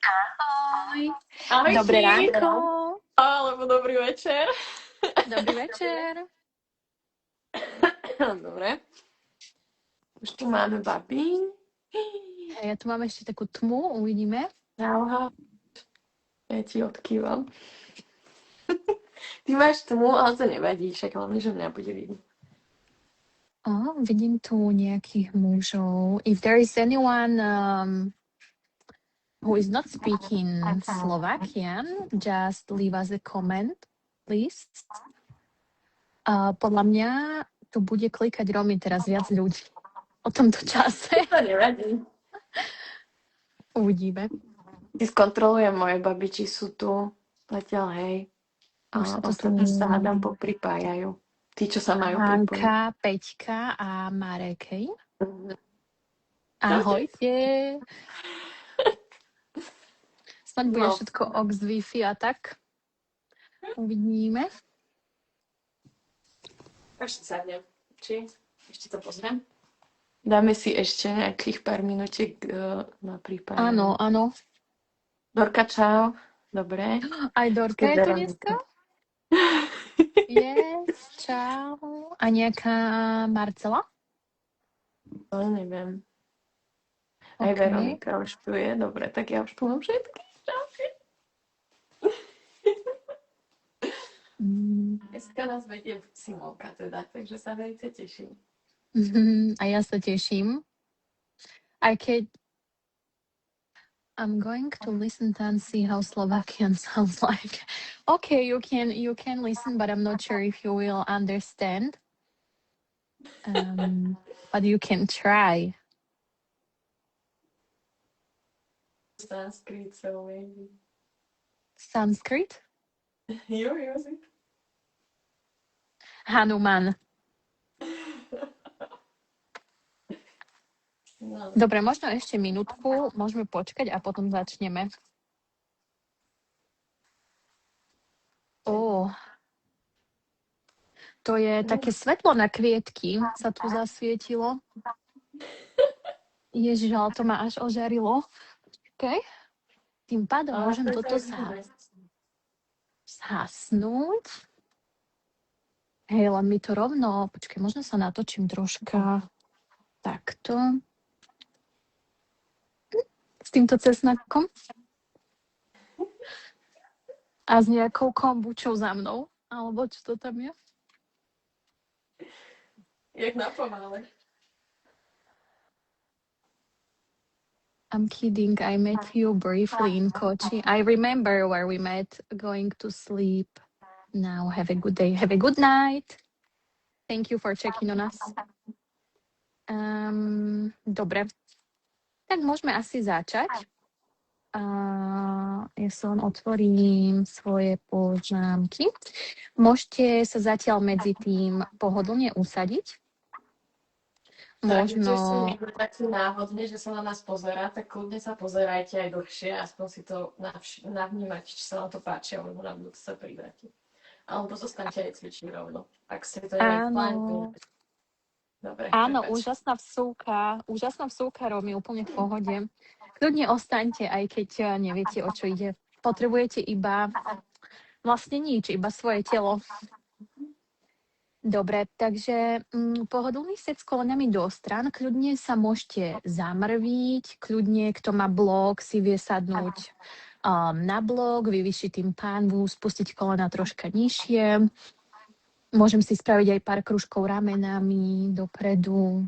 Ahoj. Dobré Ahojky, ránko. alebo dobrý večer. Dobrý večer. Dobre, už tu máme babi. Hej, ja tu mám ešte takú tmu, uvidíme. Ahoj. Ja ti odkývam. Ty máš tmu, ale to nevadí, však hlavne, že mňa bude vidieť. Vidím tu nejakých mužov. If there is anyone who is not speaking Slovakian, just leave us a comment, please. Podľa mňa tu bude klikať Romy teraz viac ľudí o tomto čase. To nevadí. Uvidíme. Ty skontrolujem moje babi, či sú tu. Zatiaľ hej. A ostatní sa hádam popripájajú. Tí, čo sa majú pripojiť. Hanka, Peťka a Marek, hej? Ahojte. Ahojte. Snaď bude všetko ok z Wi-Fi a tak. Uvidíme. Ešte sadnem. Či? Ešte to pozriem. Dáme si ešte nejakých pár minútiek na prípade. Áno. Dorka, čau. Dobre. Aj Dorka je tu dneska? Yes, čau. A nejaká Marcela? To neviem. Aj Veronika už tu je. Dobre, tak ja už tu mám všetky. Dneska nás vedie Simolka teda, takže sa veľmi teším. A ja sa teším. Aj keď I'm going to listen and see how Slovakian sounds like. Okay, you can listen, but I'm not sure if you will understand. But you can try. Sanskrit, so maybe. Sanskrit? You're using? Hanuman. No. Dobre, možno ešte minútku, môžeme počkať a potom začneme. To je také svetlo na kvietky, sa tu zasvietilo. Ježiš, ale to ma až ožarilo. Okay. Tým pádom môžem toto zhasnúť. Hej, len mi to rovno... Počkaj, možno sa natočím troška takto. S týmto cesnakom. A s nejakou kombučou za mnou. Alebo čo to tam je? Jak na pomále. I'm kidding. I met you briefly in Kochi. I remember where we met, going to sleep. Now have a good day. Have a good night. Thank you for checking on us. Dobre. Tak môžeme asi začať. Ja sa len otvorím svoje poznámky. Môžete sa zatiaľ medzi tým pohodlne usadiť. Možno... Keď ste taký náhodne, že sa na nás pozerá, tak kľudne sa pozerajte aj dlhšie, aspoň si to navnímať, či sa vám to páči, alebo na budúce sa pridáte. Alebo zostaňte aj cvičiť rovno, ak ste to neplánovali. Dobre, áno, úžasná vsúka, Romy, úplne v pohode. Kľudne ostaňte, aj keď neviete, o čo ide. Potrebujete iba vlastne nič, iba svoje telo. Dobre, takže pohodlný set s kolenami do strán. Kľudne sa môžete zamrviť, kľudne, kto má blok, si vie sadnúť na blok, vyvyšiť tým pánvu, spustiť kolena troška nižšie. Môžem si spraviť aj pár kružkov ramenami dopredu,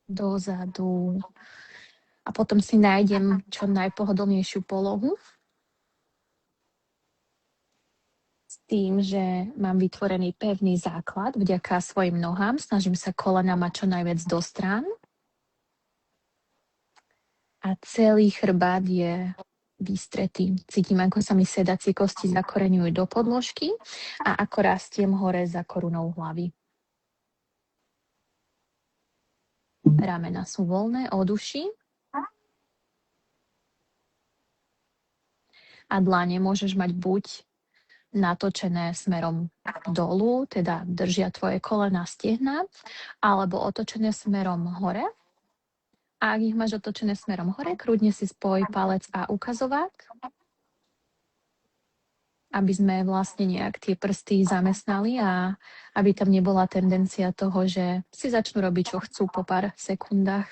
dozadu. A potom si nájdem čo najpohodlnejšiu polohu. S tým, že mám vytvorený pevný základ vďaka svojim nohám. Snažím sa kolena mať čo najviac do strán. A celý chrbát je vystretý. Cítim, ako sa mi sedacie kosti zakoreňujú do podložky a ako rastiem hore za korunou hlavy. Ramena sú voľné od uší. A dlane môžeš mať buď natočené smerom dolu, teda držia tvoje kolena stehna, alebo otočené smerom hore. A ak ich máš otočené smerom hore, kľudne si spoj palec a ukazovák, aby sme vlastne nejak tie prsty zamestnali a aby tam nebola tendencia toho, že si začnú robiť, čo chcú po pár sekundách.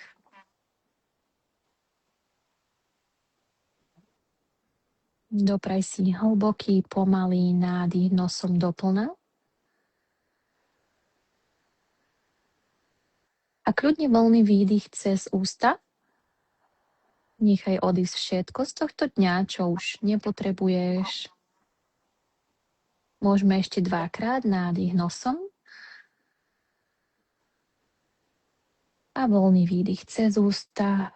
Dopraj si hlboký, pomalý nádych nosom doplna. A kľudne voľný výdych cez ústa. Nechaj odísť všetko z tohto dňa, čo už nepotrebuješ. Môžeme ešte 2-krát nádych nosom. A voľný výdych cez ústa.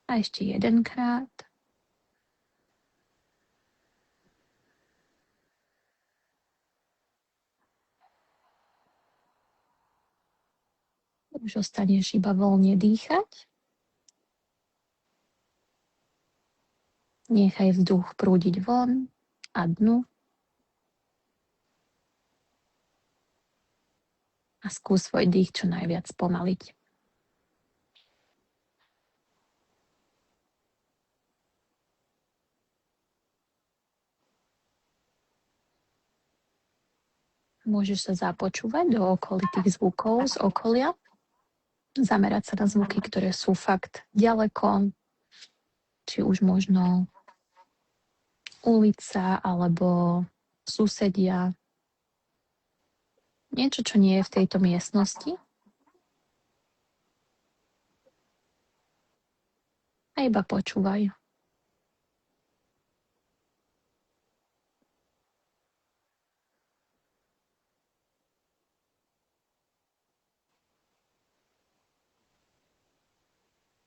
A ešte 1-krát. Už ostaneš iba voľne dýchať. Nechaj vzduch prúdiť von a dnu. A skús svoj dých čo najviac spomaliť. Môžeš sa započúvať do okolitých zvukov z okolia. Zamerať sa na zvuky, ktoré sú fakt ďaleko. Či už možno ulica alebo susedia. Niečo, čo nie je v tejto miestnosti. A iba počúvaj.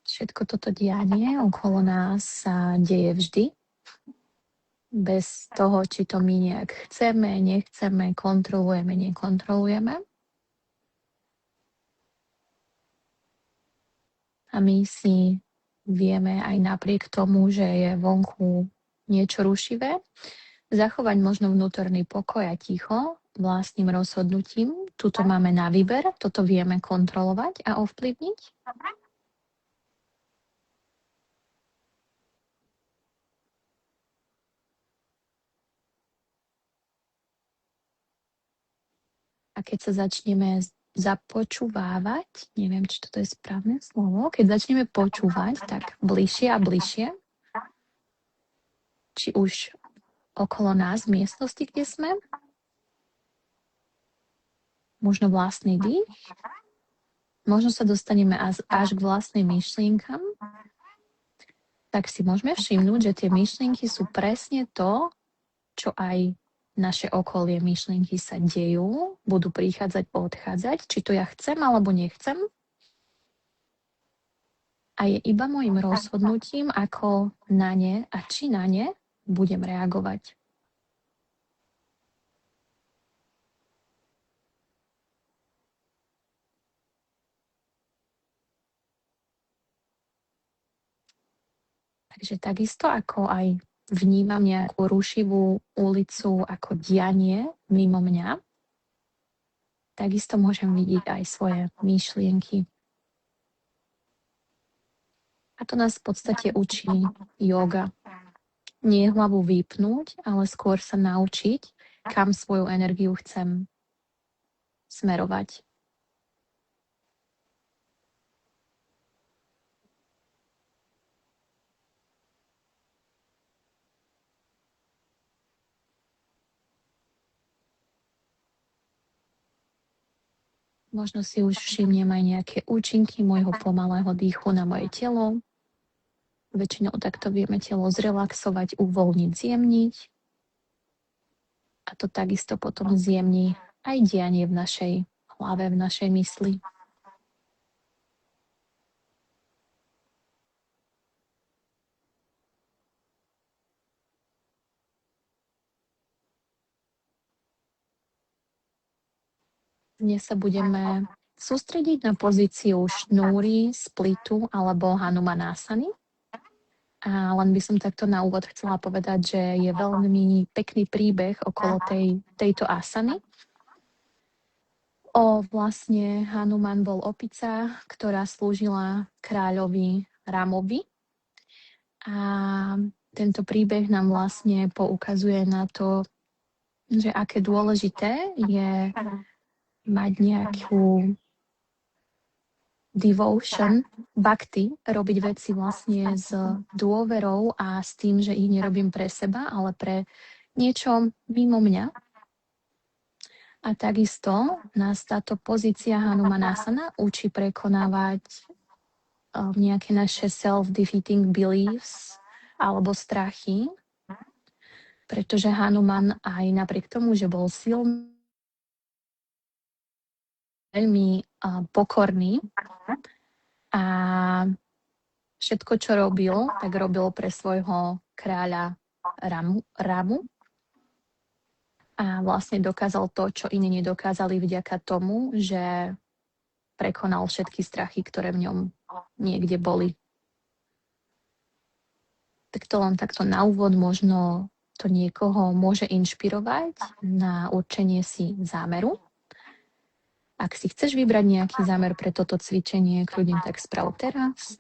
Všetko toto dianie okolo nás sa deje vždy. Bez toho, či to my nejak chceme, nechceme, kontrolujeme, nekontrolujeme. A my si vieme aj napriek tomu, že je vonku niečo rušivé, zachovať možno vnútorný pokoj a ticho vlastným rozhodnutím. Tuto máme na výber, toto vieme kontrolovať a ovplyvniť. A keď sa začneme započúvávať, neviem, či toto je správne slovo, keď začneme počúvať, tak bližšie a bližšie, či už okolo nás v miestnosti, kde sme, možno vlastný dých, možno sa dostaneme až k vlastným myšlienkam, tak si môžeme všimnúť, že tie myšlienky sú presne to, čo aj naše okolie myšlienky sa dejú, budú prichádzať, odchádzať, či to ja chcem alebo nechcem. A je iba môjim rozhodnutím, ako na ne a či na ne budem reagovať. Takže takisto ako aj vnímam nejakú rušivú ulicu ako dianie mimo mňa, takisto môžem vidieť aj svoje myšlienky. A to nás v podstate učí yoga. Nie hlavu vypnúť, ale skôr sa naučiť, kam svoju energiu chcem smerovať. Možno si už všimnem aj nejaké účinky môjho pomalého dýchu na moje telo. Väčšinou takto vieme telo zrelaxovať, uvoľniť, zjemniť. A to takisto potom zjemní aj dianie v našej hlave, v našej mysli. Dnes sa budeme sústrediť na pozíciu šnúry, splitu alebo hanumanásany. A len by som takto na úvod chcela povedať, že je veľmi pekný príbeh okolo tejto asany. Vlastne Hanuman bol opica, ktorá slúžila kráľovi Ramovi. A tento príbeh nám vlastne poukazuje na to, že aké dôležité je mať nejakú devotion, bhakti, robiť veci vlastne s dôverou a s tým, že ich nerobím pre seba, ale pre niečo mimo mňa. A takisto nás táto pozícia Hanumanasana učí prekonávať nejaké naše self-defeating beliefs alebo strachy, pretože Hanuman aj napriek tomu, že bol silný, veľmi pokorný a všetko, čo robil, tak robil pre svojho kráľa Ramu. A vlastne dokázal to, čo iní nedokázali vďaka tomu, že prekonal všetky strachy, ktoré v ňom niekde boli. Tak to len takto na úvod, možno to niekoho môže inšpirovať na určenie si zámeru. Ak si chceš vybrať nejaký zámer pre toto cvičenie, kľudne tak sprav teraz.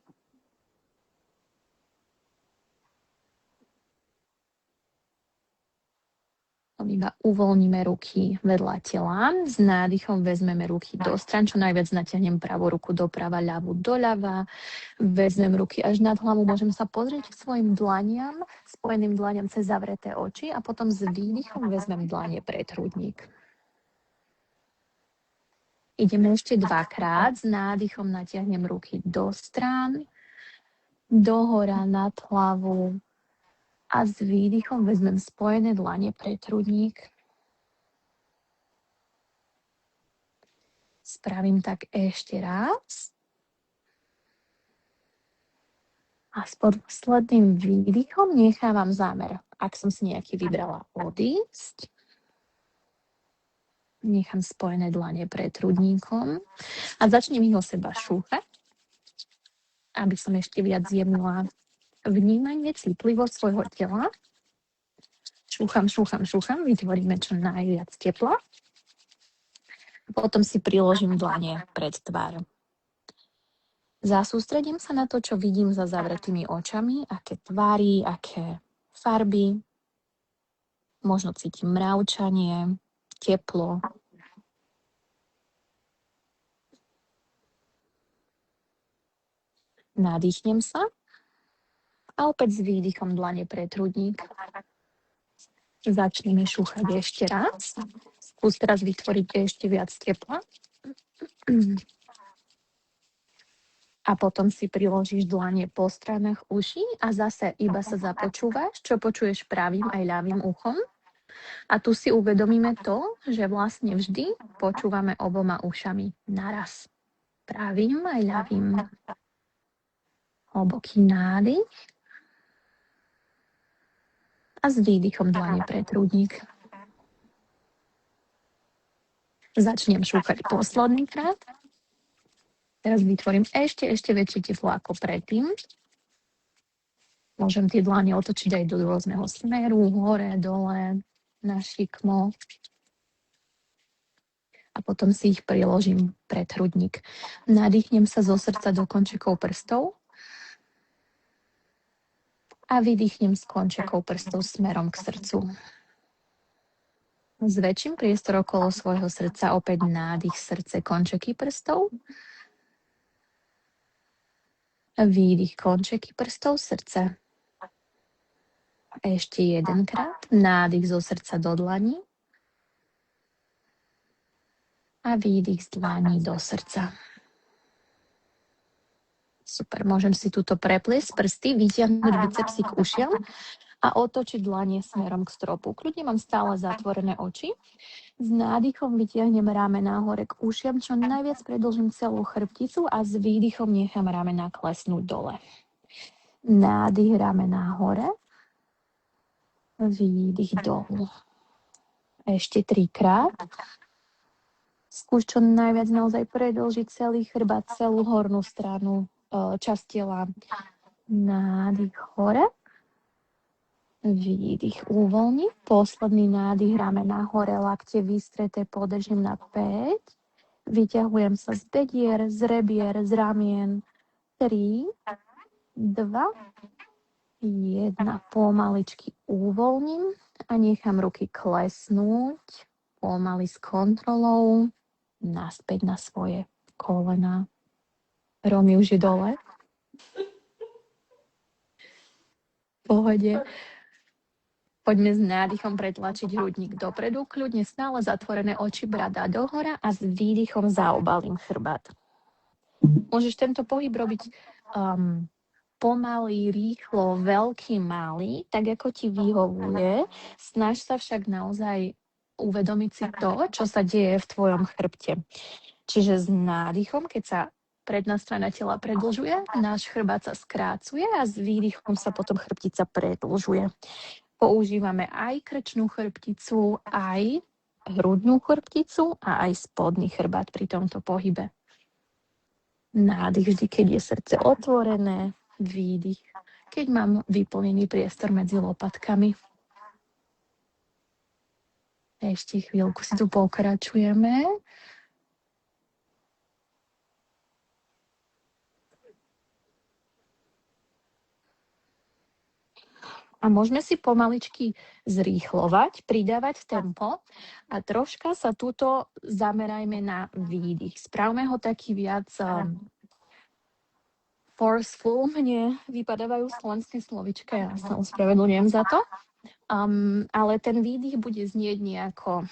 Iba uvoľníme ruky vedľa tela. S nádychom vezmeme ruky do strán, čo najviac natiahnem pravú ruku doprava, ľavú doľava. Vezmem ruky až nad hlavu, môžem sa pozrieť k svojim dlaniam, spojeným dlaniam cez zavreté oči a potom s výdychom vezmem dlanie pred hrudník. Ideme ešte dvakrát. S nádychom natiahnem ruky do strán, dohora nad hlavu. A s výdychom vezmem spojené dlane pred hrudník. Spravím tak ešte raz. A s posledným výdychom nechávam zámer. Ak som si nejaký vybrala, odísť. Nechám spojené dlane pred hrudníkom. A začnem ich o seba šúchať, aby som ešte viac zjemnila vnímanie, citlivosť svojho tela. Šúcham, vytvoríme čo najviac tepla. Potom si priložím dlane pred tvár. Zasústredím sa na to, čo vidím za zavretými očami, aké tvary, aké farby. Možno cítim mravčanie, teplo. Nadýchnem sa. A opäť s výdychom dlane pred hrudník. Začneme šúchať ešte raz. Skús teraz vytvoriť ešte viac tepla. A potom si priložíš dlane po stranách uší a zase iba sa započúvaš, čo počuješ pravým aj ľavým uchom. A tu si uvedomíme to, že vlastne vždy počúvame oboma ušami naraz. Pravým aj ľavým. Hlboký nádych. A s výdychom dlane pred hrudník. Začnem šúchať posledný krát. Teraz vytvorím ešte väčšie teplo ako predtým. Môžem tie dlane otočiť aj do rôzneho smeru, hore, dole, na šikmo. A potom si ich priložím pred hrudník. Nadýchnem sa zo srdca do končekov prstov. A vydýchnem z končekov prstov smerom k srdcu. Zväčším priestor okolo svojho srdca, opäť nádych, srdce, končeky prstov. Výdych, končeky prstov, srdce. Ešte jedenkrát, nádych zo srdca do dlaní. A výdych z dlaní do srdca. Super, môžem si túto prepliesť prsty, vytiahnuť bicepsy k ušiam a otočiť dlanie smerom k stropu. Kľudne mám stále zatvorené oči. S nádychom vytiahnem ramená hore k ušiam, čo najviac predĺžim celú chrbticu a s výdychom nechám ramená klesnúť dole. Nádych ramená hore, výdych dolu. Ešte 3-krát. Skúš čo najviac naozaj predĺžiť celý chrbát, celú hornú stranu, časť tela. Nádych hore. Výdych uvoľni. Posledný nádych, ramená hore, lakte vystreté, podržím na 5. Vyťahujem sa z bedier, z rebier, z ramien. 3, 2, 1. Pomaličky uvoľním a nechám ruky klesnúť. Pomaly s kontrolou naspäť na svoje kolená. Romy už je dole. V pohode. Poďme s nádychom pretlačiť hrudník dopredu, kľudne stále zatvorené oči, brada dohora a s výdychom zaobalím chrbát. Môžeš tento pohyb robiť pomaly, rýchlo, veľký, malý, tak ako ti vyhovuje. Snaž sa však naozaj uvedomiť si to, čo sa deje v tvojom chrbte. Čiže s nádychom, keď sa predná strana tela predĺžuje, náš chrbát sa skrácuje a s výdychom sa potom chrbtica predĺžuje. Používame aj krčnú chrbticu, aj hrudnú chrbticu a aj spodný chrbát pri tomto pohybe. Nádych vždy, keď je srdce otvorené, výdych, keď mám vyplnený priestor medzi lopatkami. Ešte chvíľku si tu pokračujeme. A môžeme si pomaličky zrýchlovať, pridávať tempo a troška sa tuto zamerajme na výdych. Správme ho taký viac forceful. Mne vypadávajú slovenské slovička, ja sa ospravedlňujem za to. Ale ten výdych bude znieť nejako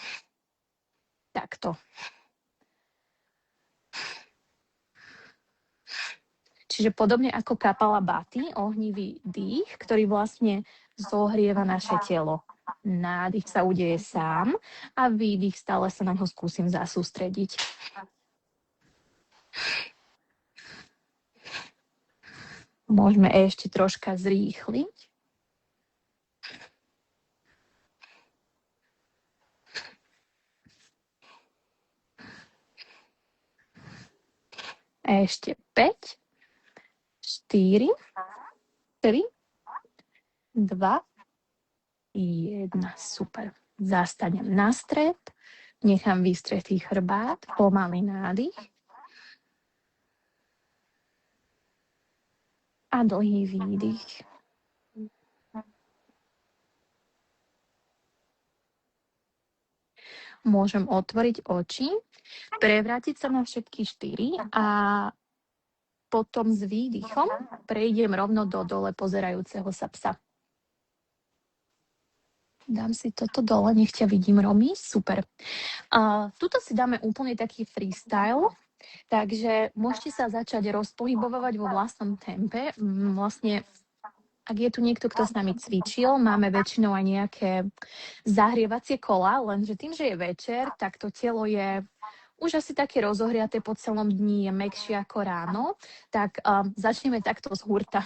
takto. Čiže podobne ako kapalabhati, ohnivý dých, ktorý vlastne zohrieva naše telo. Nádych sa udeje sám a výdych stále sa na ňo skúsim zasústrediť. Môžeme ešte troška zrýchliť. Ešte 5, 4, 3, 2, 1. Super. Zastanem na stred, nechám vystretý chrbát, pomalý nádych a dlhý výdych. Môžem otvoriť oči, prevrátiť sa na všetky 4 a potom s výdychom prejdem rovno do dole pozerajúceho sa psa. Dám si toto dole, nech ťa vidím, Romy. Super. Tuto si dáme úplne taký freestyle, takže môžete sa začať rozpohybovať vo vlastnom tempe. Vlastne, ak je tu niekto, kto s nami cvičil, máme väčšinou aj nejaké zahrievacie kola, lenže tým, že je večer, tak to telo je už asi také rozohriaté po celom dni, je mäkšie ako ráno, tak začneme takto z hurta.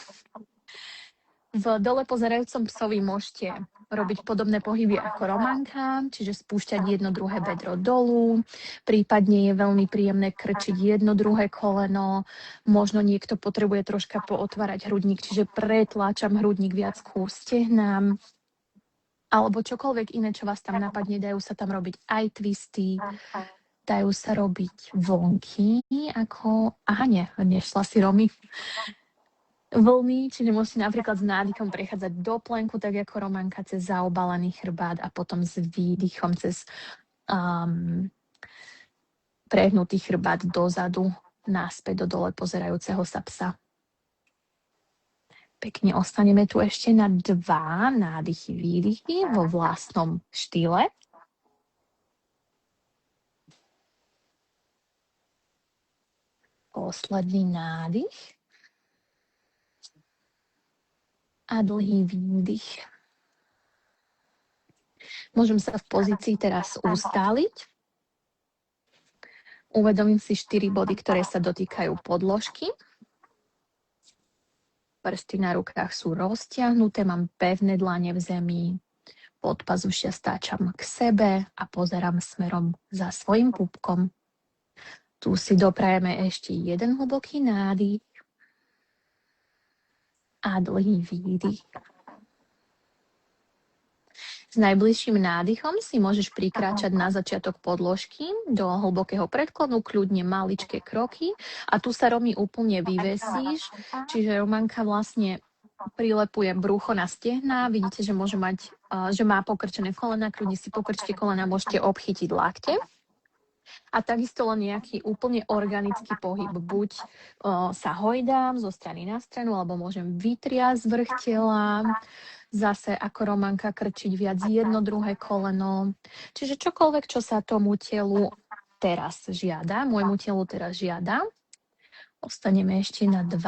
V dole pozerajúcom psovi môžete robiť podobné pohyby ako Romanka, čiže spúšťať jedno druhé bedro dolu, prípadne je veľmi príjemné krčiť jedno druhé koleno, možno niekto potrebuje troška pootvárať hrudník, čiže pretláčam hrudník viac ku stehnám, alebo čokoľvek iné, čo vás tam napadne, dajú sa tam robiť aj twisty, dajú sa robiť vlnky, ako... Aha, nie, nešla si, Romy. Vlny, čiže môžete napríklad s nádychom prechádzať do plenku, tak ako Romanka, cez zaobalený chrbát a potom s výdychom cez prehnutý chrbát dozadu, naspäť do dole pozerajúceho sa psa. Pekne ostaneme tu ešte na 2 nádychy, výdychy vo vlastnom štýle. Posledný nádych. A dlhý výdych. Môžem sa v pozícii teraz ustáliť. Uvedomím si 4 body, ktoré sa dotýkajú podložky. Prsty na rukách sú roztiahnuté, mám pevné dlane v zemi. Podpazušia stáčam k sebe a pozerám smerom za svojim pupkom. Tu si doprajeme ešte jeden hlboký nádych a dlhý výdych. S najbližším nádychom si môžeš prikráčať na začiatok podložky do hlbokého predklonu, kľudne maličké kroky a tu sa Romy úplne vyvesíš, čiže Romanka vlastne prilepuje brucho na stehná, vidíte, že môže mať, že má pokrčené kolena, kľudne si pokrčte kolena, môžete obchytiť lakte. A takisto len nejaký úplne organický pohyb. Buď sa hojdám zo strany na stranu, alebo môžem vytriasť vrch tela, zase ako Romanka krčiť viac jedno, druhé koleno. Čiže čokoľvek, čo sa tomu telu teraz žiada, môjmu telu teraz žiada. Ostaneme ešte na 2.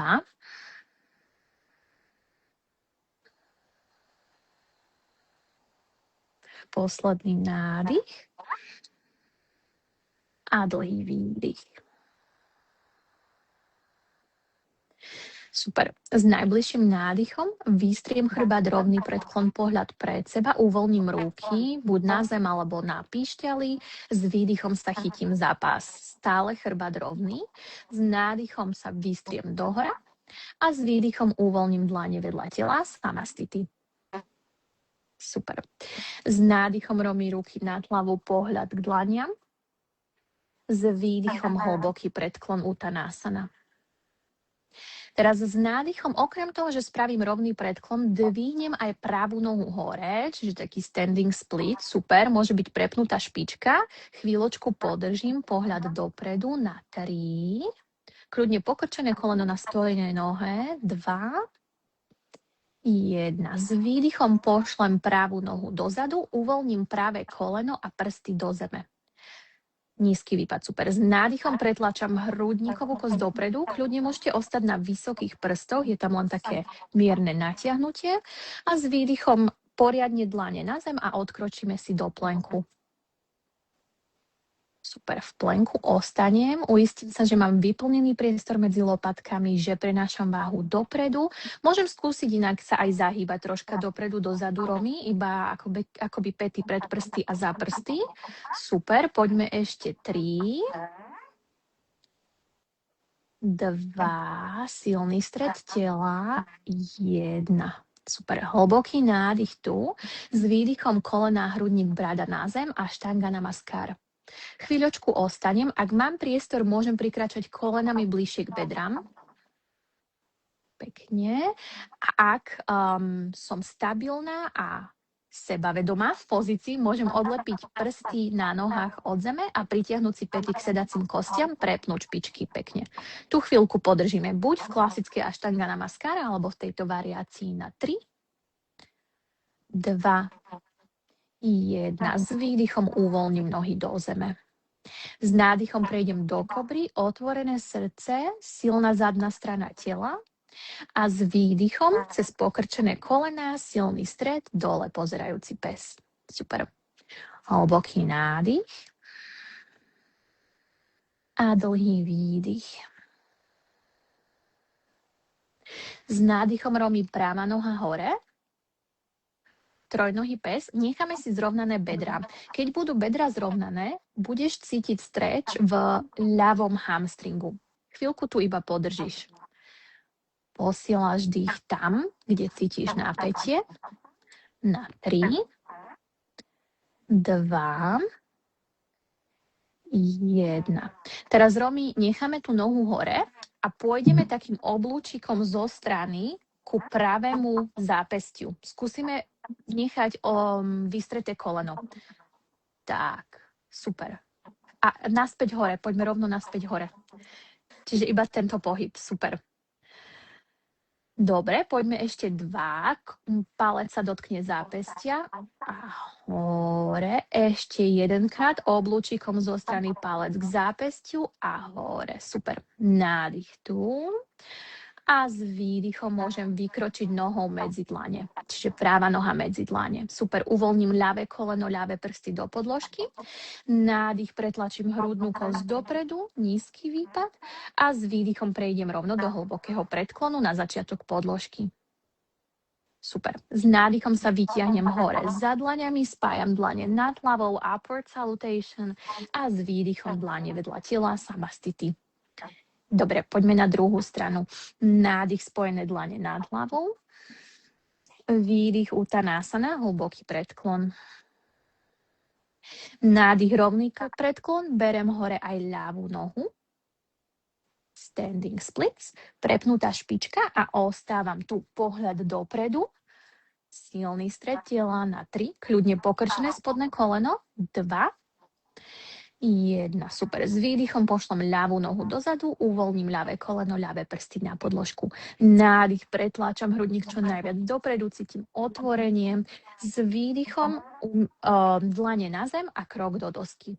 Posledný nádych. A dlhý výdych. Super. S najbližším nádychom vystriem chrbát rovný predklon, pohľad pred seba, uvoľním ruky, buď na zem alebo na píšťali. S výdychom sa chytím za pás. Stále chrbát rovný. S nádychom sa vystriem dohora a s výdychom uvoľním dlane vedľa tela. Samastiti. Super. S nádychom Romy ruky nad hlavou, pohľad k dlaniam. S výdychom hlboký predklon Uttanasana. Teraz s nádychom, okrem toho, že spravím rovný predklon, dvihnem aj pravú nohu hore, čiže taký standing split, super, môže byť prepnutá špička. Chvíľočku podržím, pohľad dopredu na 3. Kľudne pokrčené koleno na spojenej nohe, 2. 1. S výdychom pošlem pravú nohu dozadu, uvoľním pravé koleno a prsty do zeme. Nízky výpad, super. S nádychom pretlačam hrudníkovú kosť dopredu. Kľudne môžete ostať na vysokých prstoch, je tam len také mierne natiahnutie. A s výdychom poriadne dlane na zem a odkročíme si do plenku. Super, v plenku ostanem, uistím sa, že mám vyplnený priestor medzi lopatkami, že prenášam váhu dopredu. Môžem skúsiť inak sa aj zahýbať troška dopredu, dozadu Romy, iba akoby päty pred prsty a za prsty. Super, poďme ešte 3. 2, silný stred tela, 1. Super, hlboký nádych tu, s výdychom kolena, hrudník, brada na zem a štanga namaskar. Chvíľočku ostanem. Ak mám priestor, môžem prikračať kolenami bližšie k bedram. Pekne. A ak som stabilná a sebavedomá v pozícii, môžem odlepiť prsty na nohách od zeme a pritiahnuť si päty k sedacím kostiam, prepnúť špičky pekne. Tu chvíľku podržíme buď v klasickej Ashtanga Namaskara, alebo v tejto variácii na 3, 2, 1. S výdychom uvoľním nohy do zeme. S nádychom prejdem do kobry, otvorené srdce, silná zadná strana tela a s výdychom cez pokrčené kolená, silný stred, dole pozerajúci pes. Super. Hlboký nádych a dlhý výdych. S nádychom Romy práva noha hore, trojnohý pes, necháme si zrovnané bedra. Keď budú bedra zrovnané, budeš cítiť stretch v ľavom hamstringu. Chvíľku tu iba podržíš. Posielaš dých tam, kde cítiš napätie. Na 3, 2, 1. Teraz, Romy, necháme tú nohu hore a pôjdeme takým oblúčikom zo strany ku pravému zápestiu. Skúsime nechať vystreté koleno. Tak, super. A naspäť hore, poďme rovno naspäť hore. Čiže iba tento pohyb, super. Dobre, poďme ešte 2. Palec sa dotkne zápestia a hore. Ešte jedenkrát oblúčikom zo strany palec k zápestiu a hore. Super. Nádych tu. A s výdychom môžem vykročiť nohou medzi dlane. Čiže práva noha medzi dlane. Super, uvoľním ľavé koleno, ľavé prsty do podložky. Nádych, pretlačím hrudnú kosť dopredu, nízky výpad. A s výdychom prejdem rovno do hlbokého predklonu na začiatok podložky. Super. S nádychom sa vytiahnem hore za dlaňami, spájam dlane nad hlavou, upward salutation. A s výdychom dlane vedľa tela, samastiti. Dobre, poďme na druhú stranu. Nádych, spojené dlane nad hlavou. Výdych Uttanasana, hlboký predklon. Nádych rovný predklon, berem hore aj ľavú nohu. Standing splits, prepnutá špička a ostávam tu pohľad dopredu. Silný stred tela na 3, kľudne pokrčené spodné koleno, 2, 1, super. S výdychom pošlom ľavú nohu dozadu, uvoľním ľavé koleno, ľavé prsty na podložku. Nádych, pretláčam hrudník čo najviac dopredu, cítim otvorenie. S výdychom dlane na zem a krok do dosky.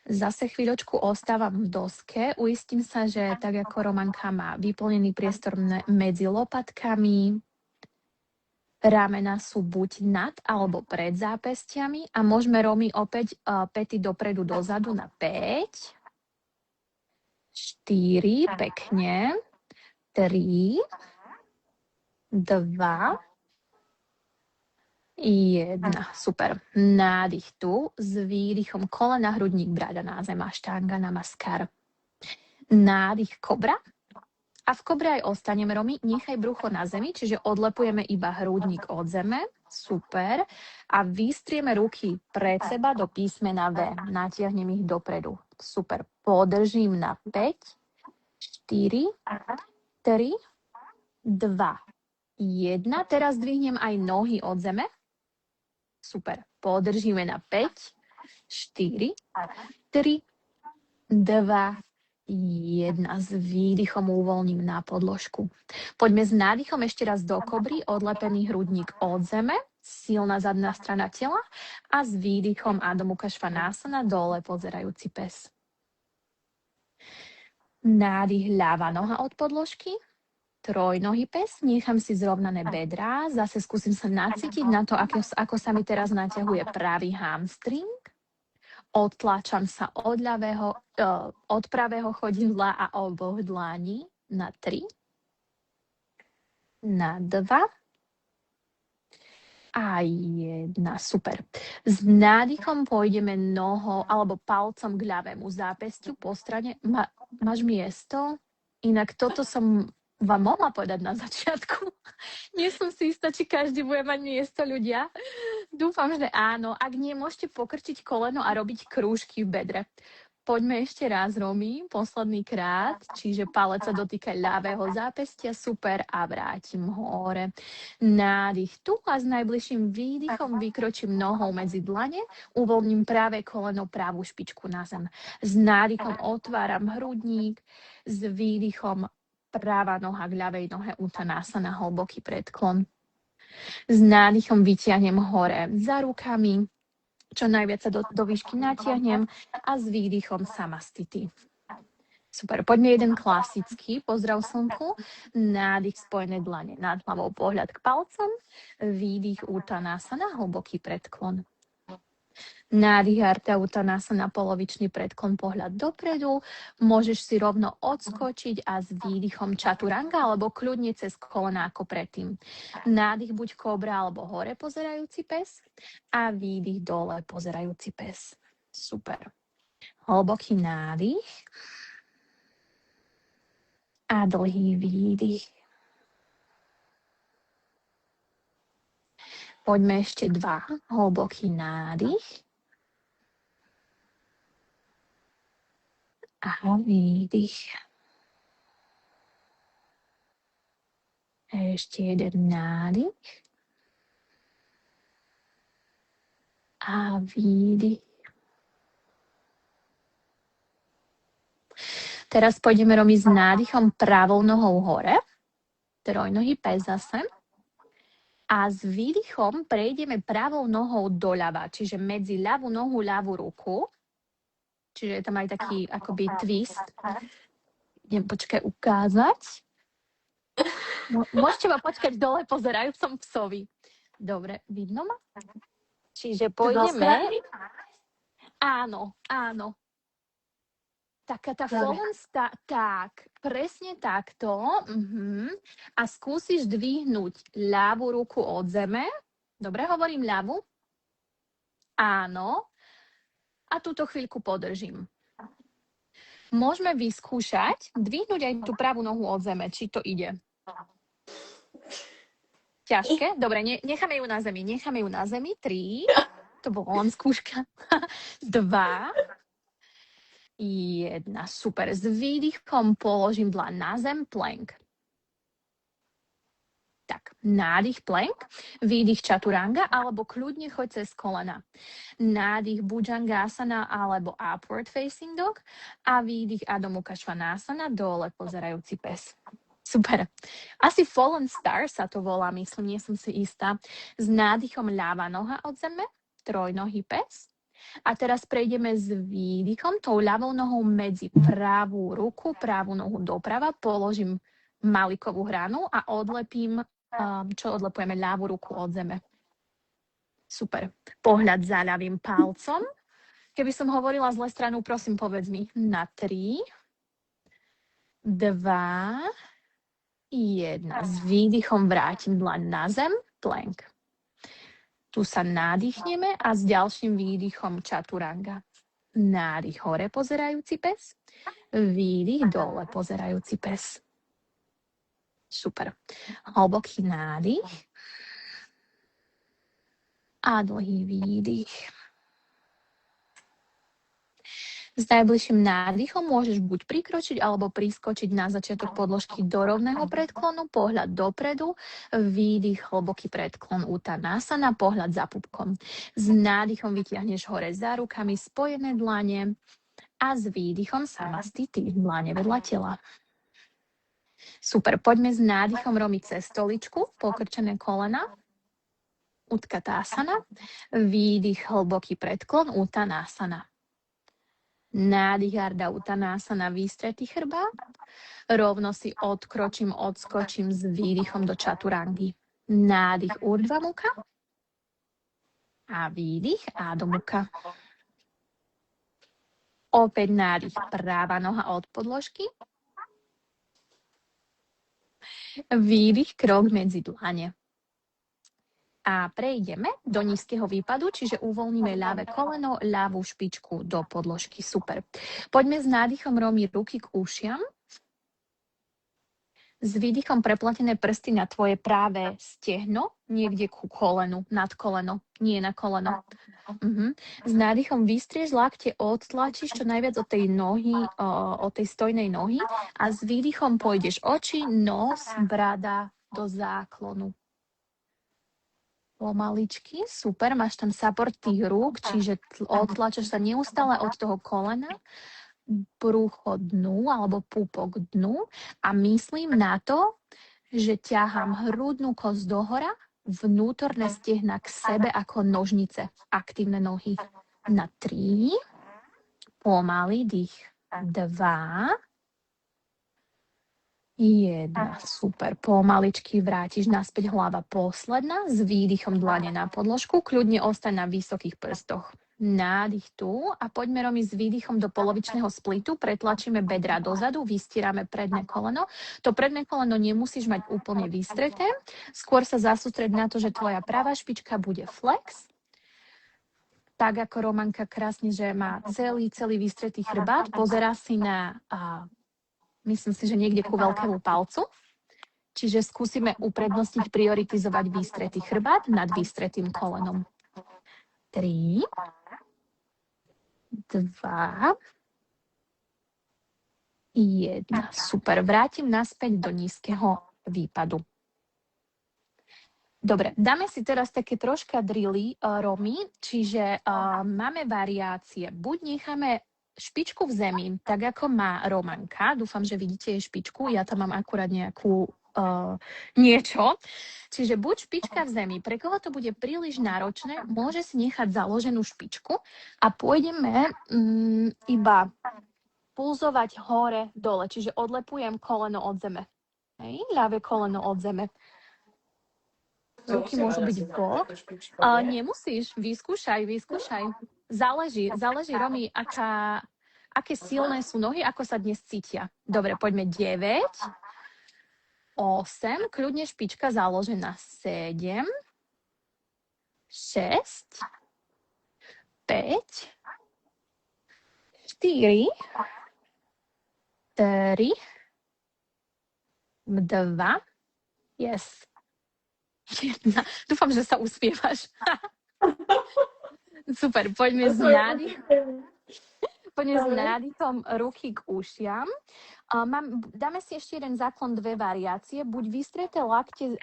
Zase chvíľočku ostávam v doske, uistím sa, že tak ako Romanka má vyplnený priestor medzi lopatkami, ramena sú buď nad alebo pred zápestiami a môžeme Romy opäť päty dopredu dozadu na 5, 4, pekne, 3, 2, 1, super. Nádych tu, s výdychom kolena, hrudník, brada na zem, Ashtanga Namaskar. Nádych kobra. A v kobre aj ostaneme, Romy. Nechaj brucho na zemi, čiže odlepujeme iba hrudník od zeme. Super. A vystrieme ruky pred seba do písmena V. Natiahnem ich dopredu. Super. Podržím na 5, 4, 3, 2, 1. Teraz dvihnem aj nohy od zeme. Super. Podržíme na 5, 4, 3, 2, 1. S výdychom uvoľním na podložku. Poďme s nádychom ešte raz do kobry, odlepený hrudník od zeme, silná zadná strana tela a s výdychom Adho Mukha Svanasana dole pozerajúci pes. Nádych, ľavá noha od podložky. Trojnohý pes, nechám si zrovnané bedrá, zase skúsim sa nacítiť na to, ako sa mi teraz naťahuje pravý hamstring. Odtláčam sa od pravého chodidla a oboch dlání na 3, na 2 a 1. Super. S nádychom pôjdeme nohou alebo palcom k ľavému zápestiu po strane. Máš miesto? Inak toto som vám mohla povedať na začiatku. Nie som si istá, či každý bude mať miesto, ľudia. Dúfam, že áno. Ak nie, môžete pokrčiť koleno a robiť krúžky v bedre. Poďme ešte raz, Romy, posledný krát. Čiže palec sa dotýka ľavého zápestia, super, a vrátim hore. Nádych tu a s najbližším výdychom vykročím nohou medzi dlane, uvoľním pravé koleno, pravú špičku na zem. S nádychom otváram hrudník, s výdychom práva noha k ľavej nohe, Uttanasana, hlboký predklon. S nádychom vytiahnem hore za rukami, čo najviac sa do výšky natiahnem a s výdychom Samastiti. Super, poďme jeden klasický, pozdrav slnku, nádych, spojené dlane nad hlavou, pohľad k palcom, výdych Uttanasana, hlboký predklon. Nádych Ardha Uttanasana, polovičný predklon, pohľad dopredu. Môžeš si rovno odskočiť a s výdychom Chaturanga alebo kľudne cez kolena ako predtým. Nádych buď kobra alebo hore pozerajúci pes a výdych dole pozerajúci pes. Super. Hlboký nádych a dlhý výdych. Poďme ešte 2. Hlboký nádych a výdych. Ešte jeden nádych a výdych. Teraz pôjdeme, Romy, s nádychom pravou nohou hore. Trojnohý pes zase. A s výdychom prejdeme pravou nohou doľava, čiže medzi ľavú nohu, ľavú ruku. Čiže je tam aj taký akoby twist. Idem ukázať. Môžete ma počkať dole pozerajúcom psovi. Dobre, vidno ma? Čiže pôjdeme... Áno, áno. Taká tá Folensta, tak, presne takto. A skúsiš dvihnúť ľavú ruku od zeme. Dobre, hovorím ľavú? Áno. A túto chvíľku podržím. Môžeme vyskúšať, dvihnúť aj tú pravú nohu od zeme, či to ide. Ťažké? Dobre, necháme ju na zemi. 3. To bola len skúška. 2. 1. Super. S výdychom položím dlaň na zem, plank. Tak, nádych plank, výdych chaturanga, alebo kľudne choď cez kolena. Nádych bhujangasana alebo upward facing dog a výdych Adho Mukha Svanasana, dole pozerajúci pes. Super. Asi Fallen Star sa to volá, myslím, nie som si istá. S nádychom ľava noha od zeme, trojnohý pes. A teraz prejdeme s výdychom, tou ľavou nohou medzi pravú ruku, pravú nohu doprava, položím malikovú hranu a odlepím, čo odlepujeme, ľavú ruku od zeme. Super. Pohľad za ľavým palcom. Keby som hovorila zle stranu, prosím, povedz mi. Na 3, 2, 1. S výdychom vrátim dlaň na zem, plank. Tu sa nádychneme a s ďalším výdychom chaturanga. Nádych hore pozerajúci pes, výdych dole pozerajúci pes. Super. Hlboký nádych a dlhý výdych. S najbližším nádychom môžeš buď prikročiť alebo priskočiť na začiatok podložky do rovného predklonu, pohľad dopredu, výdych, hlboký predklon Uttanasana, pohľad za pupkom. S nádychom vytiahneš hore za rukami spojené dlane a s výdychom Samastiti, dlane vedľa tela. Super, poďme s nádychom romiť cez stoličku, pokrčené kolena, Utkatasana, výdych, hlboký predklon Uttanasana. Nádych Ardha Uttanasana, výstretý chrbát. Rovno si odskočím s výdychom do chaturangy. Nádych Urdhva Mukha a výdych Adho Mukha. Opäť nádych práva noha od podložky. Výdych krok medzi dlane. A prejdeme do nízkeho výpadu, čiže uvoľníme ľavé koleno, ľavú špičku do podložky. Super. Poďme s nádychom romiť ruky k ušiam. S výdychom preplatené prsty na tvoje práve stehno, niekde ku kolenu, nad koleno, nie na koleno. S nádychom vystrieš lakte, odtlačíš čo najviac od tej nohy, od tej stojnej nohy a s výdychom pôjdeš oči, nos, brada do záklonu. Pomaličky, super, máš tam support tých rúk, čiže odtlačaš sa neustále od toho kolena, brucho dnu alebo pupok dnu a myslím na to, že ťahám hrudnú kosť dohora, vnútorné stehna k sebe ako nožnice, aktívne nohy. Na 3, pomalý dých, 2, 1, super, pomaličky vrátiš naspäť, hlava posledná, s výdychom dlane na podložku, kľudne ostaň na vysokých prstoch. Nádych tu a poďme robiť s výdychom do polovičného splitu, pretlačíme bedra dozadu, vystierame predné koleno. To predné koleno nemusíš mať úplne vystreté, skôr sa zasústreď na to, že tvoja pravá špička bude flex, tak ako Romanka krásne, že má celý vystretý chrbát, pozerá si na... myslím si, že niekde ku veľkému palcu. Čiže skúsime uprednostniť, prioritizovať výstretý chrbát nad výstretým kolenom. 3, 2, 1. Super. Vrátim naspäť do nízkeho výpadu. Dobre, dáme si teraz také troška drily, Romy, čiže máme variácie. Buď necháme špičku v zemi, tak ako má Romanka. Dúfam, že vidíte jej špičku. Ja tam mám akurát nejakú niečo. Čiže buď špička v zemi. Pre koho to bude príliš náročné, môže si nechať založenú špičku a pôjdeme iba pulzovať hore, dole. Čiže odlepujem koleno od zeme. Hej, ľavé koleno od zeme. Ruky môžu byť v bok. Nemusíš, vyskúšaj. Záleží, Romy, aké silné sú nohy, ako sa dnes cítia. Dobre, poďme 9, 8, kľudne špička založená, 7, 6, 5, 4, 3, 2, yes, 1. Dúfam, že sa uspievaš. Super, poďme s nádychom ruky k ušiam. Dáme si ešte jeden záklon, 2 variácie. Buď vystreté lakte,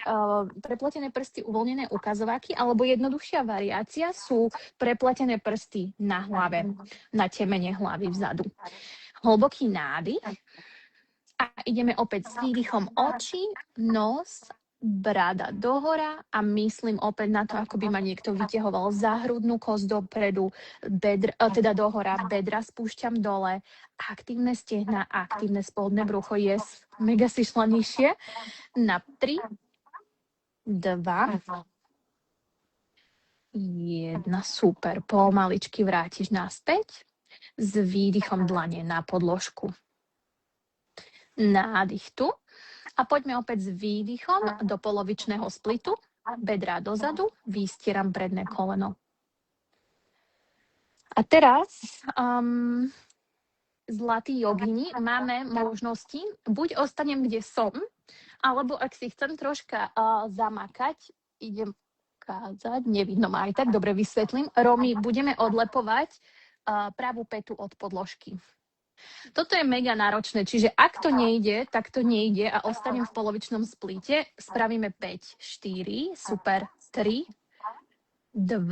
prepletené prsty, uvoľnené ukazováky, alebo jednoduchšia variácia sú prepletené prsty na hlave, na temene hlavy vzadu. Hlboký nádych a ideme opäť s výdychom oči, nos, brada dohora a myslím opäť na to, ako by ma niekto vyťahoval za hrudnú kosť dopredu, teda dohora, bedra spúšťam dole, aktívne stehna, aktívne spodné brucho, yes, mega si šla nižšie, na 3, 2, 1, super, pomaličky vrátiš naspäť, s výdychom dlane na podložku. Nádych tu. A poďme opäť s výdychom do polovičného splitu, bedrá dozadu, vystieram predné koleno. A teraz, zlatí jogini, máme možnosti, buď ostanem, kde som, alebo ak si chcem troška zamakať, idem kázať, nevidno ma aj tak, dobre vysvetlím. Romy, budeme odlepovať pravú petu od podložky. Toto je mega náročné, čiže ak to nejde, tak to nejde a ostanem v polovičnom splite. Spravíme 5, 4, super, 3, 2,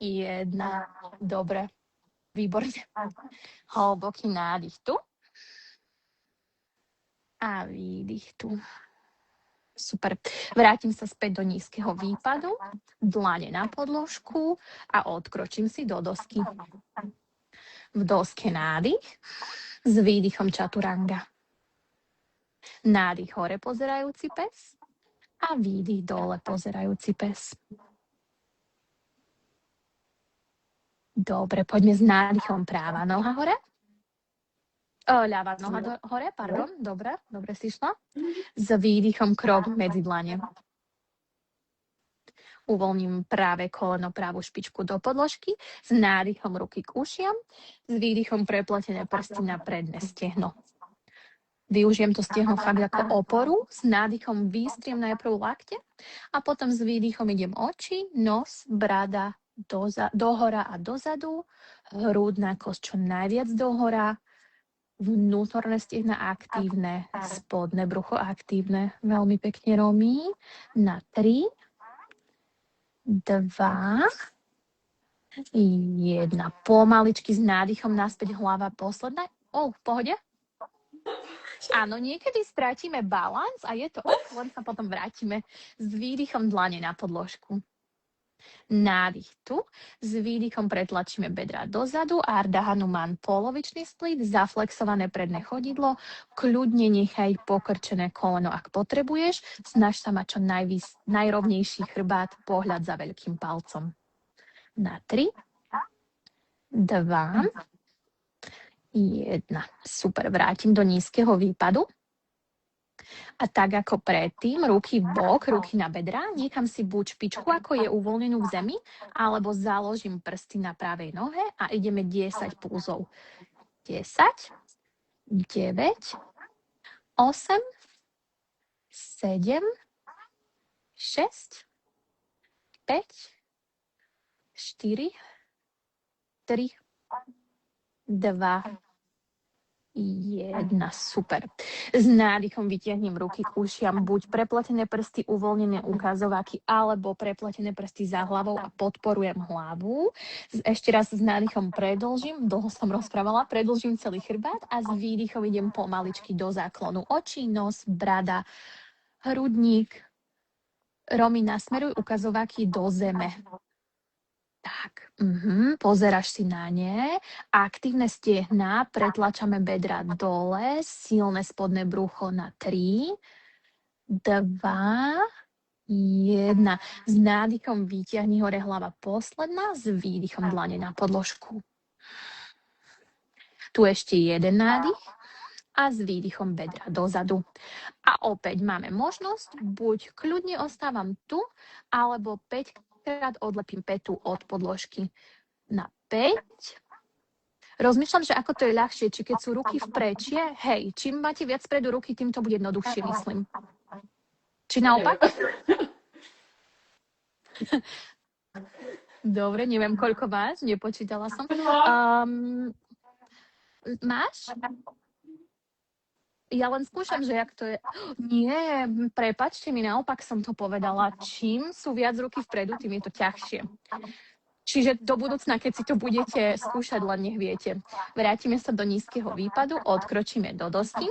1, dobre, výborne. Hlboký nádych tu a výdych tu. Super. Vrátim sa späť do nízkeho výpadu, dlane na podložku a odkročím si do dosky. V doske nádych s výdychom čaturanga. Nádych hore pozerajúci pes a výdych dole pozerajúci pes. Dobre, poďme s nádychom práva noha hore. Ľavá noha hore, pardon. Dobre si šla. S výdychom krok medzi dlane. Uvoľním práve koleno, pravú špičku do podložky, s nádychom ruky k ušiam, s výdychom prepletené prsty na predné stehno. Využijem to stehno fakt ako oporu, s nádychom vystriem najprv lakte a potom s výdychom idem oči, nos, brada dohora a dozadu, hrudná kosť čo najviac dohora, vnútorné stehna aktívne, spodné brucho aktívne. Veľmi pekne, Romy. Na 3, 2, 1. Pomaličky s nádychom naspäť hlava posledná. V pohode? Áno, niekedy strátime balans a je to len sa potom vrátime s výdychom dlane na podložku. Nádych tu, s výdychom pretlačíme bedra dozadu, Ardha Hanuman, polovičný split, zaflexované predné chodidlo, kľudne nechaj pokrčené koleno, ak potrebuješ, snaž sa mať čo najrovnejší chrbát, pohľad za veľkým palcom. Na 3, 2, 1. Super, vrátim do nízkeho výpadu. A tak ako predtým, ruky v bok, ruky na bedrá, nechám si buď špičku, ako je uvoľnenú v zemi, alebo založím prsty na pravej nohe a ideme 10 pulzov. 10, 9, 8, 7, 6, 5, 4, 3, 2, 1. Super. S nádychom vytiahnem ruky k ušiam, buď prepletené prsty, uvoľnené ukazováky, alebo prepletené prsty za hlavou a podporujem hlavu. Ešte raz s nádychom predĺžim, dlho som rozprávala, predĺžim celý chrbát a s výdychom idem pomaličky do záklonu. Oči, nos, brada, hrudník. Romy, nasmeruj ukazováky do zeme. Tak, pozeráš si na ne, aktívne stehná, pretlačame bedra dole, silné spodné brucho na 3, 2, 1. S nádychom vytiahni hore hlava posledná, s výdychom dlane na podložku. Tu ešte jeden nádych a s výdychom bedra dozadu. A opäť máme možnosť, buď kľudne ostávam tu, alebo 5 krát odlepím petu od podložky. Na 5, Rozmýšľam, že ako to je ľahšie, či keď sú ruky vprečie, hej, čím máte viac spredu ruky, tým to bude jednoduchšie, myslím. Či naopak? Dobre, neviem, koľko máš, nepočítala som. Máš? Ja len skúšam, že jak to je. Nie, prepáčte mi, naopak som to povedala. Čím sú viac ruky vpredu, tým je to ťažšie. Čiže do budúcna, keď si to budete skúšať, len nech viete. Vrátime sa do nízkeho výpadu, odkročíme do dosky.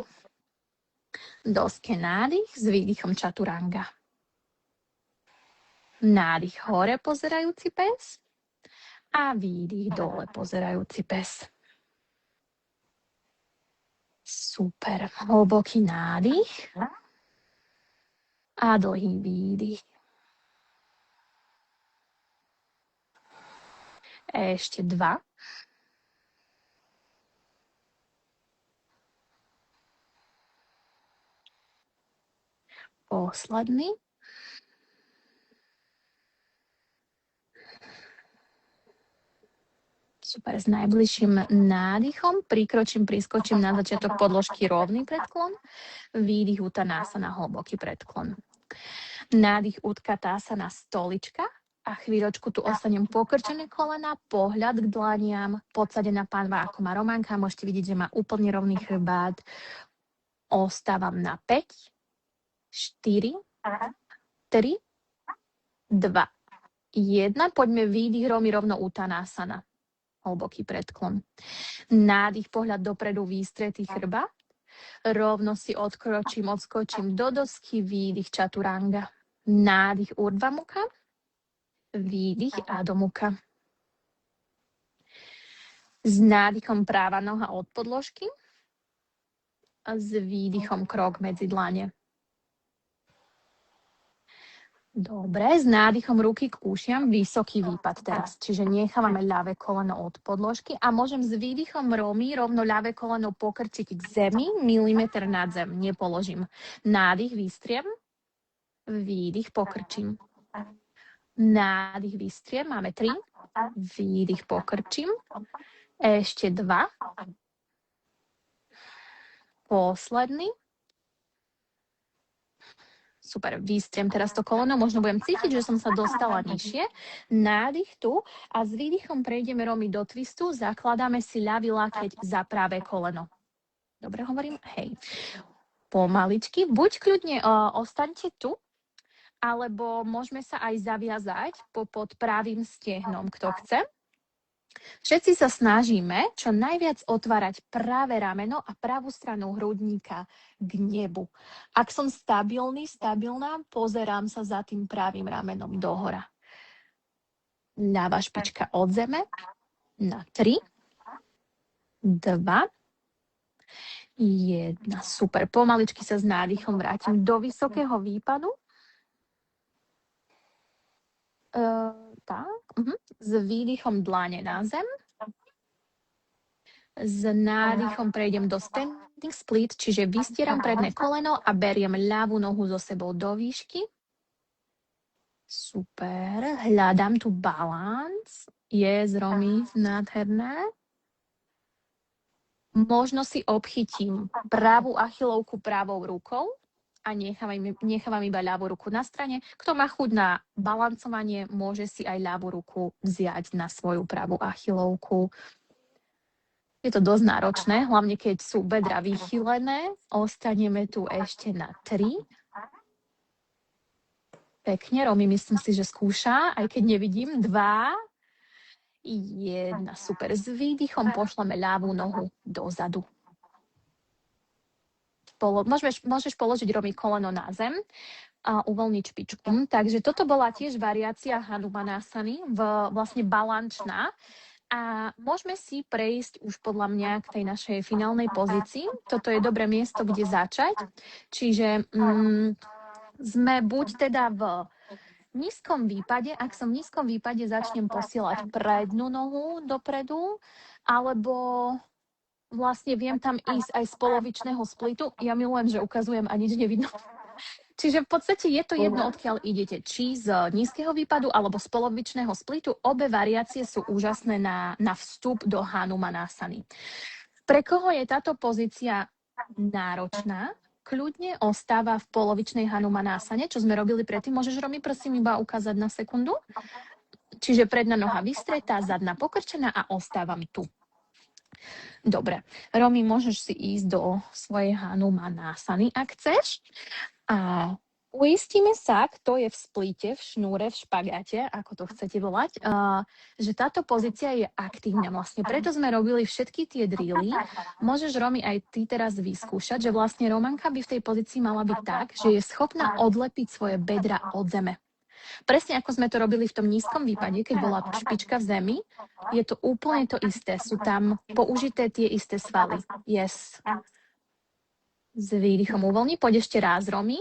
Doske nádych s výdychom čaturanga. Nádych hore pozerajúci pes a výdych dole pozerajúci pes. Super. Hlboký nádych a dlhý výdych. Ešte 2. Posledný. Super, s najbližším nádychom priskočím na začiatok podložky rovný predklon, výdych Uttanasana, hlboký predklon. Nádych Utkatasana, stolička a chvíľočku tu ostanem pokrčené kolena, pohľad k dlaniam, podsadená pánva ako má Románka, môžete vidieť, že má úplne rovný chrbát. Ostávam na 5, 4, 3, 2, 1. Poďme výdych rovno Uttanasana. Hlboký predklon. Nádych, pohľad dopredu, výstretý chrbát. Rovno si odskočím do dosky, výdych čaturanga. Nádych Urdhva Mukha, výdych Adho Mukha. S nádychom práva noha od podložky a s výdychom krok medzi dlane. Dobre, s nádychom ruky k ušiam, vysoký výpad teraz. Čiže nechávame ľavé koleno od podložky a môžem s výdychom rovno ľavé koleno pokrčiť k zemi, milimeter nad zem, nepoložím. Nádych vystriem, výdych pokrčím. Nádych vystriem, máme 3, výdych pokrčím, ešte 2, posledný. Super, vystriem teraz to koleno, možno budem cítiť, že som sa dostala nižšie. Nádych tu a s výdychom prejdeme rovno do twistu, zakladáme si ľavý lakeť za pravé koleno. Dobre hovorím? Hej. Pomaličky, buď kľudne ostaňte tu, alebo môžeme sa aj zaviazať pod pravým stehnom, kto chce. Všetci sa snažíme čo najviac otvárať pravé rameno a pravú stranu hrudníka k nebu. Ak som stabilná, pozerám sa za tým pravým ramenom dohora. Ľavá špička od zeme na 3, 2, 1. Super. Pomaličky sa s nádychom vrátim do vysokého výpadu. S výdychom dlane na zem. S nádychom prejdem do standing split, čiže vystieram predné koleno a beriem ľavú nohu so sebou do výšky. Super. Hľadám tu balans. Romy, nádherné. Možno si obchytím pravú achilovku pravou rukou a nechávam iba ľavú ruku na strane. Kto má chuť na balancovanie, môže si aj ľavú ruku vziať na svoju pravú achilovku. Je to dosť náročné, hlavne keď sú bedra vychylené. Ostaneme tu ešte na 3. Pekne, Romy, myslím si, že skúša, aj keď nevidím. 2, 1. Super. S výdychom pošleme ľavú nohu dozadu. Môžeš položiť, Romy, koleno na zem a uvoľniť špičku. Takže toto bola tiež variácia Hanumanasany, vlastne balančná. A môžeme si prejsť už podľa mňa k tej našej finálnej pozícii. Toto je dobré miesto, kde začať. Čiže sme buď teda v nízkom výpade, ak som v nízkom výpade, začnem posielať prednú nohu dopredu, alebo vlastne viem tam ísť aj z polovičného splitu. Ja milujem, že ukazujem a nič nevidno. Čiže v podstate je to jedno, odkiaľ idete. Či z nízkeho výpadu alebo z polovičného splitu. Obe variácie sú úžasné na vstup do Hanumanasany. Pre koho je táto pozícia náročná, kľudne ostáva v polovičnej Hanumanasane, čo sme robili predtým. Môžeš, Romi, prosím, iba ukázať na sekundu? Čiže predná noha vystretá, zadná pokrčená a ostávam tu. Dobre. Romi, môžeš si ísť do svojej Hanumanasany, ak chceš. A uistíme sa, kto je v splite, v šnúre, v špagáte, ako to chcete volať, že táto pozícia je aktívna vlastne. Preto sme robili všetky tie drily. Môžeš, Romi, aj ty teraz vyskúšať, že vlastne Romanka by v tej pozícii mala byť tak, že je schopná odlepiť svoje bedra od zeme. Presne ako sme to robili v tom nízkom výpade, keď bola špička v zemi, je to úplne to isté. Sú tam použité tie isté svaly. Yes. S výdychom uvoľni. Poď ešte raz, Romi.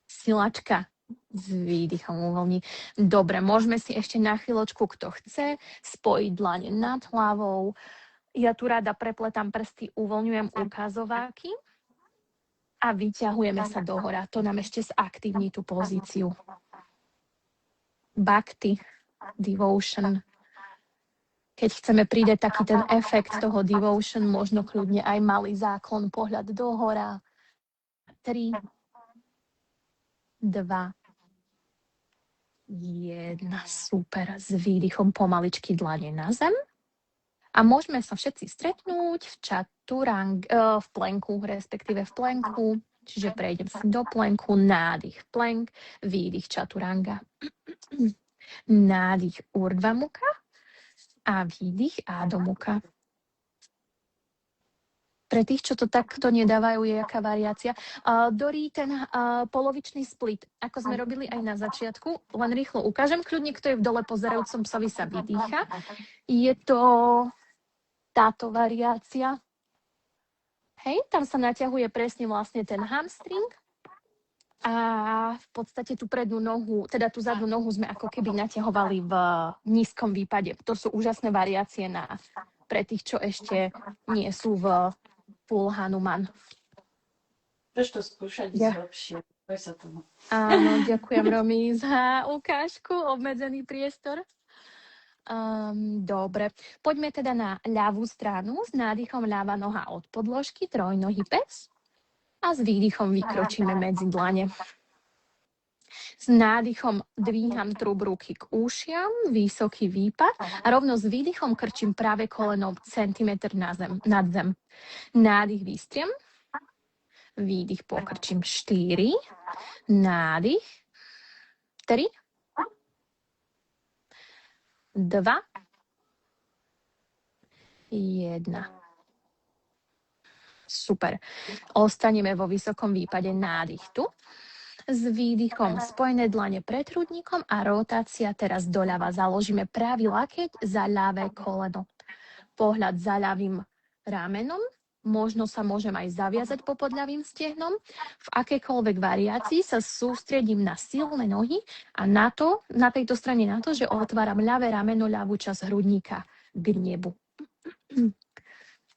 Silačka. S výdychom uvoľni. Dobre, môžeme si ešte na chvíľočku, kto chce, spojiť dlane nad hlavou. Ja tu rada prepletám prsty, uvoľňujem ukazováky. A vyťahujeme sa dohora. To nám ešte zaktívni tú pozíciu. Bhakti, devotion. Keď chceme pridať taký ten efekt toho devotion, možno kľudne aj malý záklon, pohľad dohora. 3, 2, 1. Super. S výdychom pomaličky dlane na zem. A môžeme sa všetci stretnúť v v plenku, respektíve v plenku. Čiže prejdem si do plenku, nádych plenk, výdych chaturanga. Nádych urdhva mukha a výdych adho mukha. Pre tých, čo to takto nedávajú, je jaká variácia. Dori, ten polovičný split, ako sme robili aj na začiatku, len rýchlo ukážem. Kľudne, kto je v dole pozerajúcom psovi, sa vydýcha. Je to táto variácia. Hej, tam sa naťahuje presne vlastne ten hamstring a v podstate tú prednú nohu, teda tú zadnú nohu sme ako keby naťahovali v nízkom výpade. To sú úžasné variácie pre tých, čo ešte nie sú v full Hanuman. Chceš to skúšať lepšie. Boj sa tomu. Áno, ďakujem, Romi, za ukážku, obmedzený priestor. Dobre, poďme teda na ľavú stranu. S nádychom ľava noha od podložky, trojnohý pes. A s výdychom vykročíme medzi dlane. S nádychom dvíham trub ruky k ušiam, vysoký výpad. A rovno s výdychom krčím práve koleno centimetr nad zem. Nádych vystriem. Výdych pokrčím 4. Nádych 3. 2, 1. Super. Ostaneme vo vysokom výpade, nádych tu. S výdychom spojené dlane pred hrudníkom a rotácia teraz doľava. Založíme pravý lakeť za ľavé koleno. Pohľad za ľavým ramenom. Možno sa môžem aj zaviazať popod ľavým stehnom. V akejkoľvek variácii sa sústredím na silné nohy a na tejto strane na to, že otváram ľavé rameno, ľavú časť hrudníka k nebu.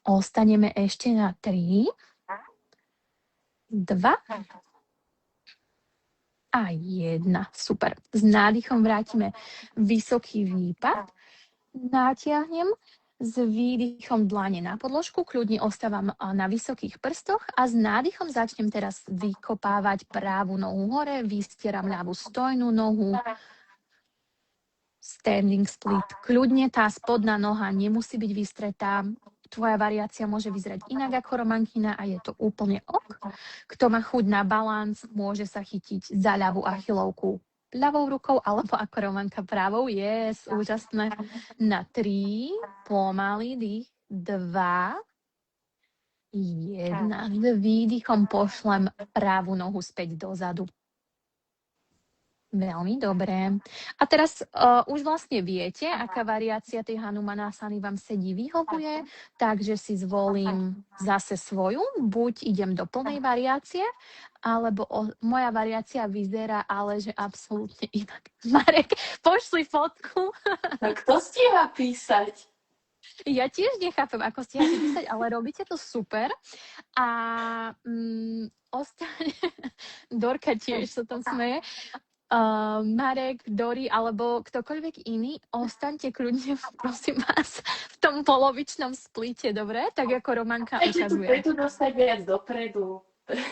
Ostaneme ešte na 3, 2 a 1. Super. S nádychom vrátime vysoký výpad. Natiahnem. S výdychom dlane na podložku, kľudne ostávam na vysokých prstoch a s nádychom začnem teraz vykopávať právu nohu hore, vystieram ľavú stojnú nohu, standing split. Kľudne tá spodná noha nemusí byť vystretá, tvoja variácia môže vyzerať inak ako Romankina a je to úplne ok. Kto má chuť na balans, môže sa chytiť za ľavú achilovku ľavou rukou, alebo ako Romanka pravou. Yes, úžasné. Na 3, pomalý dých, 2, 1. Výdychom pošlem pravú nohu späť dozadu. Veľmi dobré. A teraz už vlastne viete, aká variácia tej Hanumanasany vám sedí, vyhovuje, takže si zvolím zase svoju. Buď idem do plnej variácie, alebo moja variácia vyzerá, ale že absolútne inak. Marek, pošli fotku. No kto stíha písať? Ja tiež nechápem, ako stiate 10, ale robíte to super. A ostane... Dorka tiež sa tam smeje. Marek, Dori alebo ktokoľvek iný, ostaňte kľudne, prosím vás, v tom polovičnom splite, dobre? Tak ako Romanka Dajte tú ukazuje. petu dostať viac dopredu.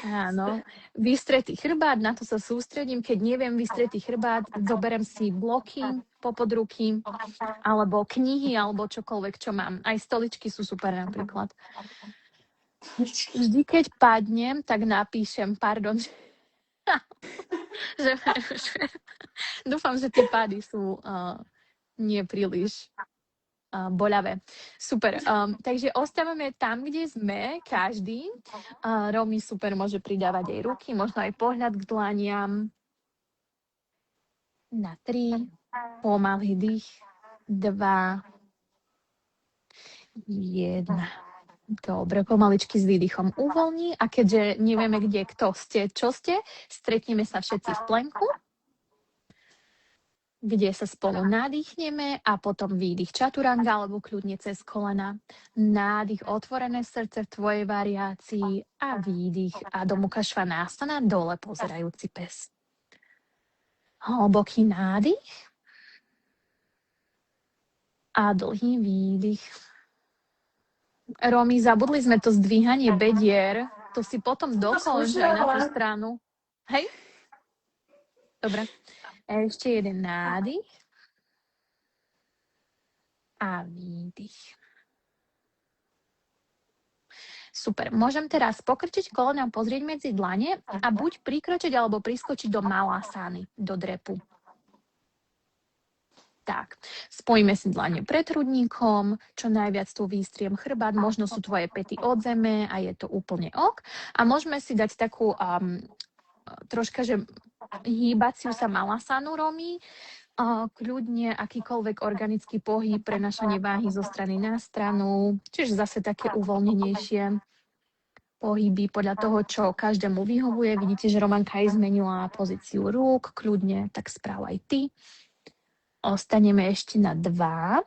Áno, vystretý chrbát, na to sa sústredím. Keď neviem vystretý chrbát, zoberiem si bloky, popodruky, alebo knihy, alebo čokoľvek, čo mám. Aj stoličky sú super napríklad. Vždy, keď padnem, tak napíšem, pardon, že dúfam, že tie pády sú nie príliš boľavé. Super. Takže ostávame tam, kde sme, každý. Romy super môže pridávať aj ruky, možno aj pohľad k dlaniam. Na 3, pomalý dých, 2, 1. Dobre, pomaličky s výdychom uvoľní a keďže nevieme, kde, kto ste, čo ste, stretneme sa všetci v plenku, kde sa spolu nadýchneme a potom výdych čaturanga alebo kľudne cez kolena. Nádych otvorené srdce v tvojej variácii a výdych Adho Mukha Svanasana dole pozerajúci pes. Hlboký nádych a dlhý výdych. Romy, zabudli sme to zdvíhanie bedier, to si potom dokončaj na tú stranu. Hej? Dobre. Ešte jeden nádych a výdych. Super. Môžem teraz pokrčiť kolena, pozrieť medzi dlane a buď prikročiť alebo priskočiť do malásány, do drepu. Tak, spojíme si dlane pred hrudníkom, čo najviac tu vystriem chrbát, možno sú tvoje pety od zeme a je to úplne ok. A môžeme si dať takú troška, že hýbaciu sa malasánu, Romy, kľudne akýkoľvek organický pohyb, prenašanie váhy zo strany na stranu, čiže zase také uvoľnenejšie pohyby podľa toho, čo každému vyhovuje. Vidíte, že Romanka aj zmenila pozíciu rúk, kľudne, tak správ aj ty. Ostaneme ešte na 2.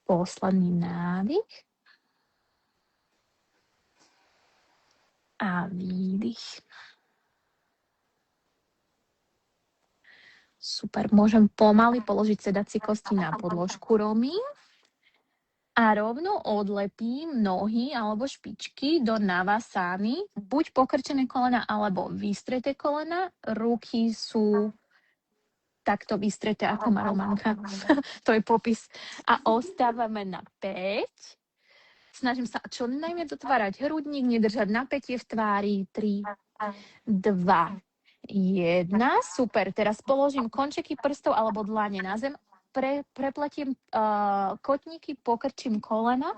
Posledný nádych. A výdych. Super, môžem pomaly položiť sedacie kosti na podložku, Romy. A rovno odlepím nohy alebo špičky do navasány. Buď pokrčené kolena, alebo vystreté kolena. Ruky sú takto vystreté, ako má Romanka. To je popis. A ostávame na 5. Snažím sa čo najviac otvárať hrudník, nedržať napätie v tvári. 3, 2, 1. Super. Teraz položím končeky prstov alebo dlane na zem. Prepletiem kotníky, pokrčím kolena,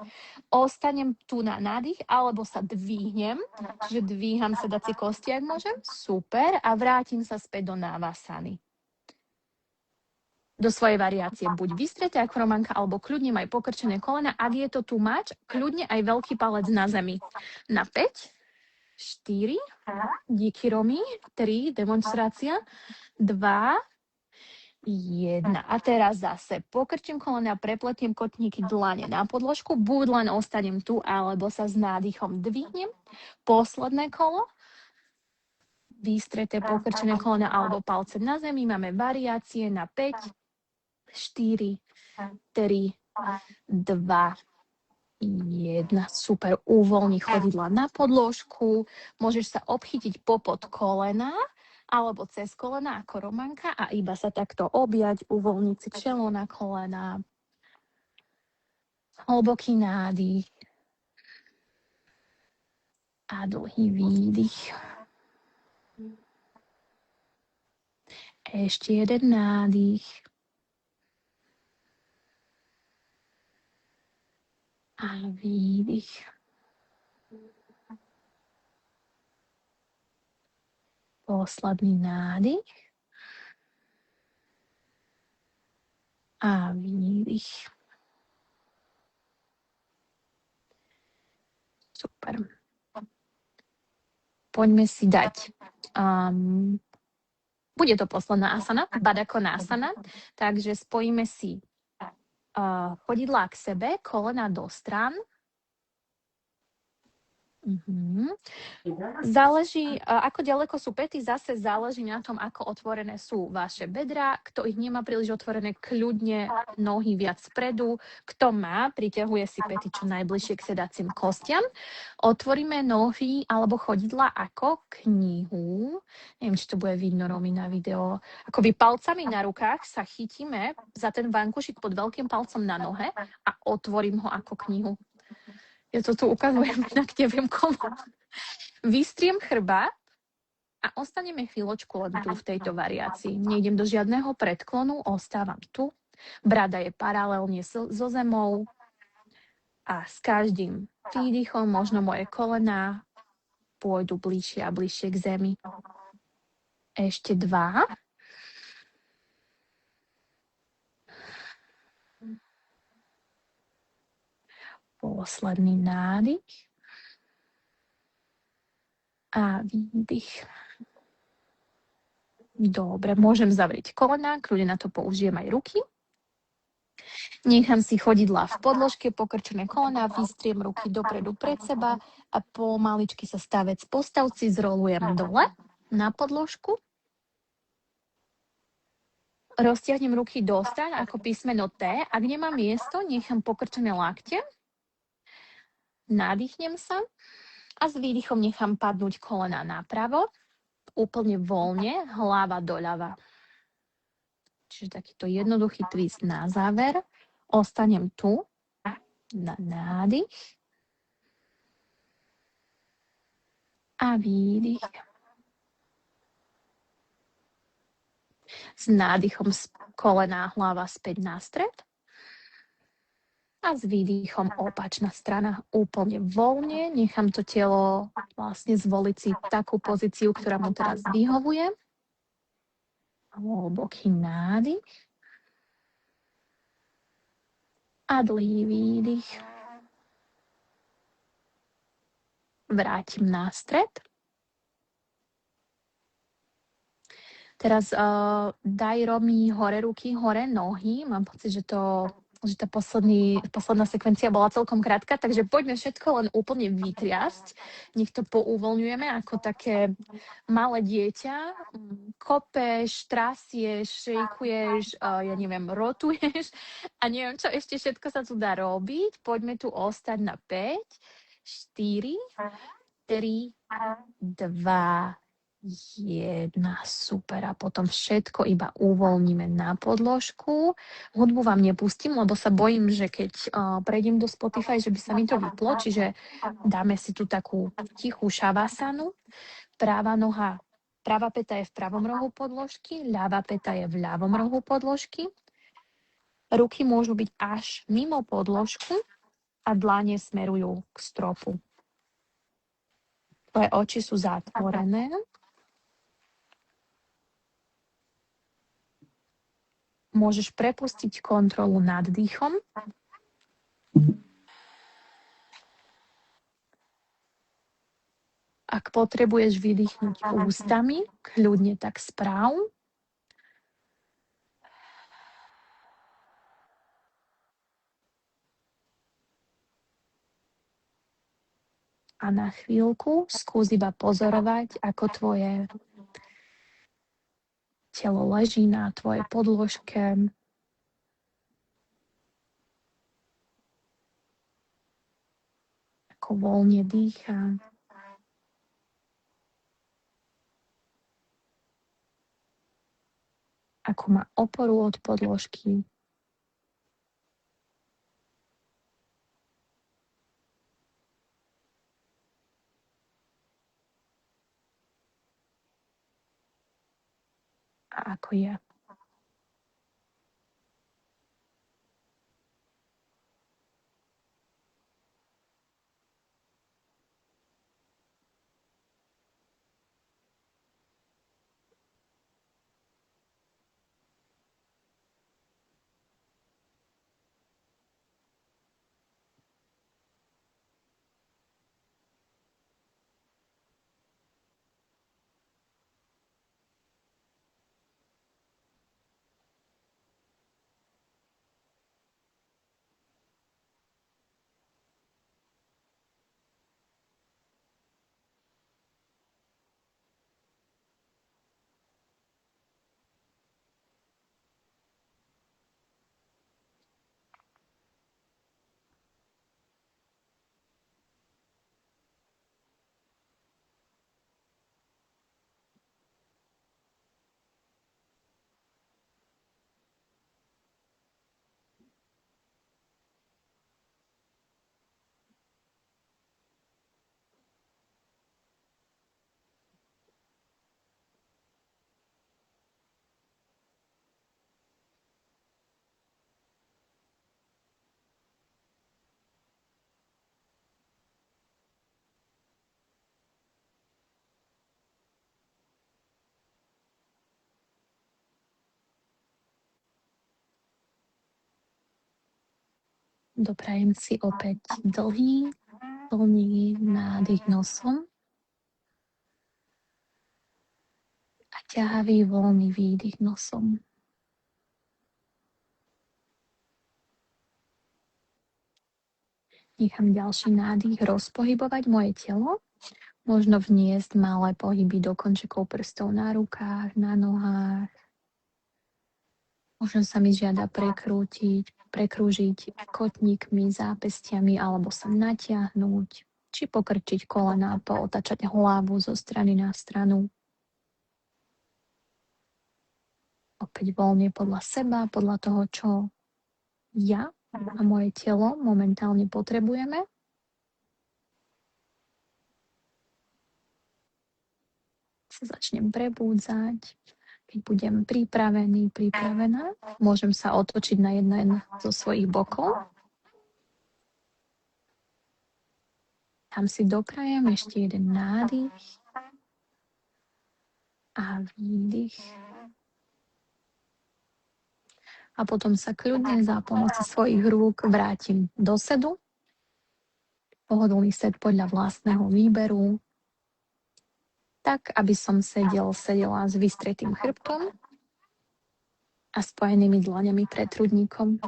ostanem tu na nádych, alebo sa dvihnem, čiže dvíham sedacie kosti, ak môžem. Super. A vrátim sa späť do návasany. Do svojej variácie buď vystreté ako Romanka, alebo kľudne aj pokrčené kolena. Ak je to too much, kľudne aj veľký palec na zemi. Na 5, 4, díky Romy, 3, demonstrácia, 2, 1. A teraz zase pokrčím kolena, prepletiem kotníky, dlane na podložku, buď len ostanem tu, alebo sa s nádychom dvihnem. Posledné kolo, vystreté, pokrčené kolena alebo palce na zemi. Máme variácie na 5, 4, 3, 2, 1. Super, uvoľni chodidla na podložku. Môžeš sa obchytiť popod kolena alebo cez kolena ako Romanka a iba sa takto objať, uvoľniť si čelo na kolena. Hlboký nádych a dlhý výdych. Ešte jeden nádych. A výdych. Posledný nádych. A výdych. Super. Poďme si dať Bude to posledná asana, Baddha Konasana, takže spojíme si chodidlá k sebe, kolena do strán. Záleží, ako ďaleko sú pety, zase záleží na tom, ako otvorené sú vaše bedrá. Kto ich nemá príliš otvorené, kľudne nohy viac spredu. Kto má, priťahuje si pety čo najbližšie k sedacím kostiam. Otvoríme nohy alebo chodidla ako knihu. Neviem, či to bude vidno, Romy, na video. Akoby palcami na rukách sa chytíme za ten vankušik pod veľkým palcom na nohe a otvorím ho ako knihu. Ja to tu ukazujem, inak neviem komu. Vystriem chrbát a ostaneme chvíľočku len tu v tejto variácii. Nejdem do žiadneho predklonu, ostávam tu. Brada je paralelne so zemou a s každým výdychom možno moje kolená pôjdu bližšie a bližšie k zemi. Ešte 2. Posledný nádych. A výdych. Dobre, môžem zavrieť kolená, kľudne na to použijem aj ruky. Nechám si chodidlá v podložke, pokrčené kolená, vystriem ruky dopredu pred seba a pomaličky sa stavec postavci zrolujem dole na podložku. Roztiahnem ruky do strán ako písmeno T. Ak nemám miesto, nechám pokrčené lakte. Nadýchnem sa a s výdychom nechám padnúť kolena napravo. Úplne voľne, hlava doľava. Čiže takýto jednoduchý twist na záver. Ostanem tu na nádych a výdych. S nádychom z kolená hlava späť na stred a s výdychom opačná strana úplne voľne. Nechám to telo vlastne zvoliť si takú pozíciu, ktorá mu teraz vyhovuje. Hlboký nádych a dlhý výdych. Vrátim na stred. Teraz daj, Romy, hore ruky, hore nohy. Mám pocit, že tá posledná sekvencia bola celkom krátka, takže poďme všetko len úplne vytriasť. Nech to pouvoľňujeme ako také malé dieťa. Kopeš, trasieš, šejkuješ, ja neviem, rotuješ a neviem, čo ešte všetko sa tu dá robiť. Poďme tu ostať na 5, 4, 3, 2, 1, super. A potom všetko iba uvoľníme na podložku. Hudbu vám nepustím, lebo sa bojím, že keď prejdem do Spotify, že by sa mi to vyplo, čiže dáme si tu takú tichú šavasanu. Pravá päta je v pravom rohu podložky, ľavá päta je v ľavom rohu podložky. Ruky môžu byť až mimo podložku a dlane smerujú k stropu. Tvoje oči sú zatvorené. Môžeš prepustiť kontrolu nad dýchom. Ak potrebuješ vydýchnuť ústami, kľudne tak správ. A na chvíľku skús iba pozorovať, ako tvoje telo leží na tvojej podložke. Ako voľne dýcha. Ako má oporu od podložky. A ako je. Doprajem si opäť dlhý, plný nádych nosom a ťahavý, voľný výdych nosom. Nechám ďalší nádych rozpohybovať moje telo. Možno vniesť malé pohyby do končekov prstov na rukách, na nohách. Možno sa mi žiada prekrúžiť kotníkmi, zápestiami alebo sa natiahnuť, či pokrčiť kolená, pootačať hlavu zo strany na stranu. Opäť voľne podľa seba, podľa toho, čo ja a moje telo momentálne potrebujeme. Sa začnem prebúdzať. Keď budem pripravená, môžem sa otočiť na jeden zo svojich bokov. Tam si doprajem ešte jeden nádych a výdych. A potom sa kľudne za pomoci svojich rúk vrátim do sedu. Pohodlný sed podľa vlastného výberu. Tak, aby som sedela s vystretým chrbtom a spojenými dlaňami pred hrudníkom.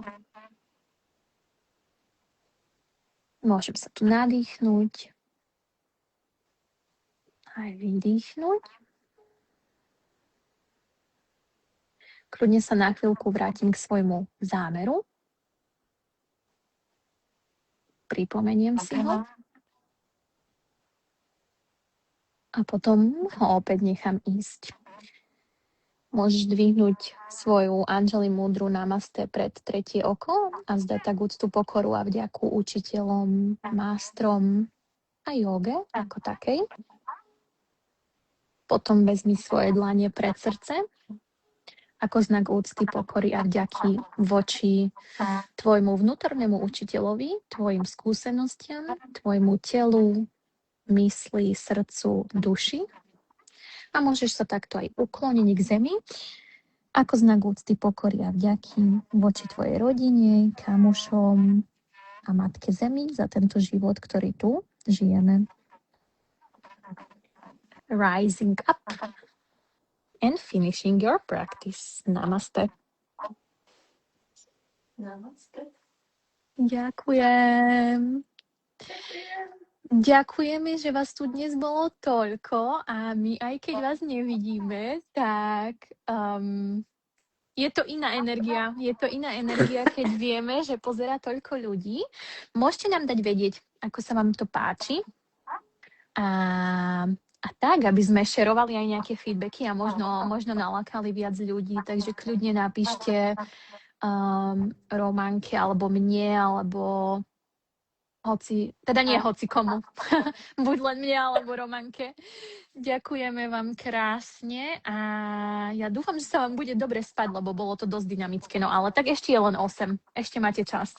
Môžem sa tu nadýchnuť aj vydýchnuť. Kľudne sa na chvíľku vrátim k svojmu zámeru. Pripomeniem si ho. A potom ho opäť nechám ísť. Môžeš dvihnúť svoju Anjali Mudru Namaste pred tretie oko a vzdať tak úctu, pokoru a vďaku učiteľom, mástrom a joge ako takej. Potom vezmi svoje dlane pred srdce ako znak úcty, pokory a vďaky voči tvojmu vnútornému učiteľovi, tvojim skúsenostiam, tvojmu telu, mysli, srdcu, duši. A môžeš sa takto aj ukloniť k zemi, ako znak úcty, pokory a vďaky voči tvojej rodine, kamošom a matke zemi za tento život, ktorý tu žijeme. Rising up and finishing your practice. Namaste. Namaste. Ďakujem. Ďakujeme, že vás tu dnes bolo toľko a my, aj keď vás nevidíme, tak je to iná energia. Je to iná energia, keď vieme, že pozerá toľko ľudí. Môžete nám dať vedieť, ako sa vám to páči. A tak, aby sme šerovali aj nejaké feedbacky a možno nalákali viac ľudí. Takže kľudne napíšte Románke alebo mne, alebo nie hoci komu. Buď len mne alebo Románke. Ďakujeme vám krásne a ja dúfam, že sa vám bude dobre spať, lebo bolo to dosť dynamické. No ale tak ešte je len 8. Ešte máte čas.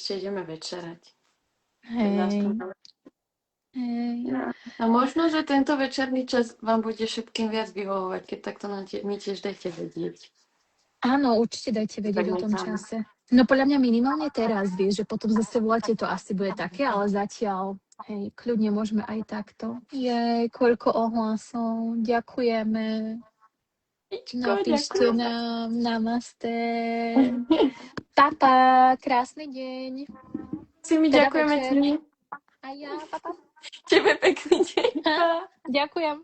Ešte ideme večerať. Hej. A možno, že tento večerný čas vám bude všetkým viac vyhovovať, keď takto mi tiež dajte vedieť. Áno, určite dajte vedieť o tom čase. No podľa mňa minimálne teraz, vieš, že potom zase voláte, to asi bude také, ale zatiaľ, hej, kľudne môžeme aj takto. Jej, koľko ohlasov, ďakujeme. Napíšte nám, namaste. Papa, krásny deň. Si mi ďakujeme. A ja, papa. Tebe pekný deň. Ďakujem.